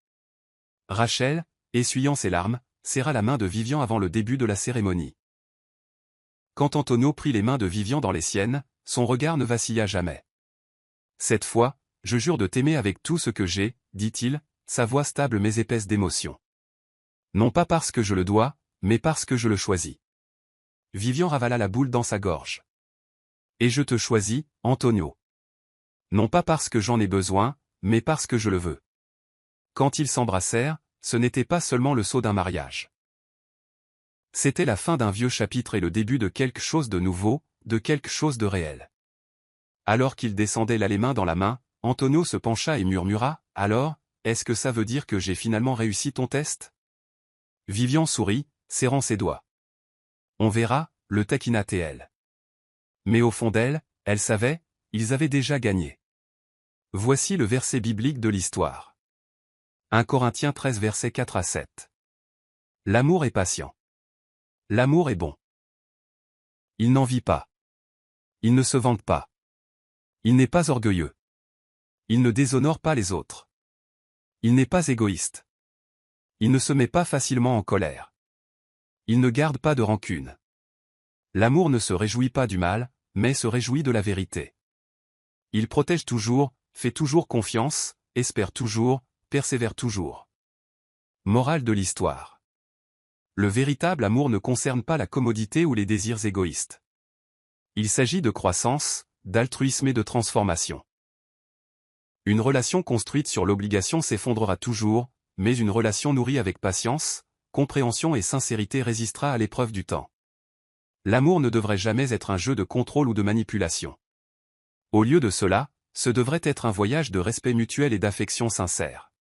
Rachel, essuyant ses larmes, serra la main de Vivian avant le début de la cérémonie. Quand Antonio prit les mains de Vivian dans les siennes, son regard ne vacilla jamais. Cette fois, je jure de t'aimer avec tout ce que j'ai, dit-il, sa voix stable mais épaisse d'émotion. Non pas parce que je le dois, mais parce que je le choisis. Vivian ravala la boule dans sa gorge. Et je te choisis, Antonio. Non pas parce que j'en ai besoin, mais parce que je le veux. Quand ils s'embrassèrent, ce n'était pas seulement le saut d'un mariage. C'était la fin d'un vieux chapitre et le début de quelque chose de nouveau, de quelque chose de réel. Alors qu'ils descendaient là les mains dans la main, Antonio se pencha et murmura, « Alors, est-ce que ça veut dire que j'ai finalement réussi ton test ?» Vivian sourit, serrant ses doigts. On verra, le taquina-t-elle. Mais au fond d'elle, elle savait, ils avaient déjà gagné. Voici le verset biblique de l'histoire. 1 Corinthiens 13 versets 4 à 7. L'amour est patient. L'amour est bon. Il n'envie pas. Il ne se vante pas. Il n'est pas orgueilleux. Il ne déshonore pas les autres. Il n'est pas égoïste. Il ne se met pas facilement en colère. Il ne garde pas de rancune. L'amour ne se réjouit pas du mal, mais se réjouit de la vérité. Il protège toujours, fait toujours confiance, espère toujours, persévère toujours. Morale de l'histoire. Le véritable amour ne concerne pas la commodité ou les désirs égoïstes. Il s'agit de croissance, d'altruisme et de transformation. Une relation construite sur l'obligation s'effondrera toujours, mais une relation nourrie avec patience, compréhension et sincérité résistera à l'épreuve du temps. L'amour ne devrait jamais être un jeu de contrôle ou de manipulation. Au lieu de cela, ce devrait être un voyage de respect mutuel et d'affection sincère.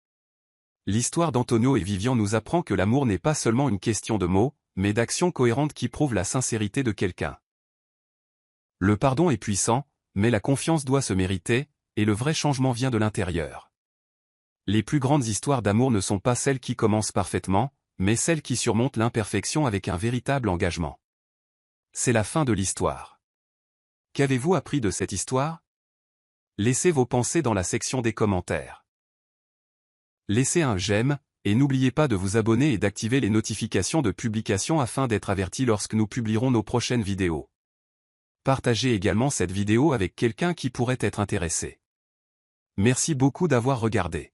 L'histoire d'Antonio et Vivian nous apprend que l'amour n'est pas seulement une question de mots, mais d'actions cohérentes qui prouvent la sincérité de quelqu'un. Le pardon est puissant, mais la confiance doit se mériter, et le vrai changement vient de l'intérieur. Les plus grandes histoires d'amour ne sont pas celles qui commencent parfaitement, mais celles qui surmontent l'imperfection avec un véritable engagement. C'est la fin de l'histoire. Qu'avez-vous appris de cette histoire? Laissez vos pensées dans la section des commentaires. Laissez un j'aime, et n'oubliez pas de vous abonner et d'activer les notifications de publication afin d'être averti lorsque nous publierons nos prochaines vidéos. Partagez également cette vidéo avec quelqu'un qui pourrait être intéressé. Merci beaucoup d'avoir regardé.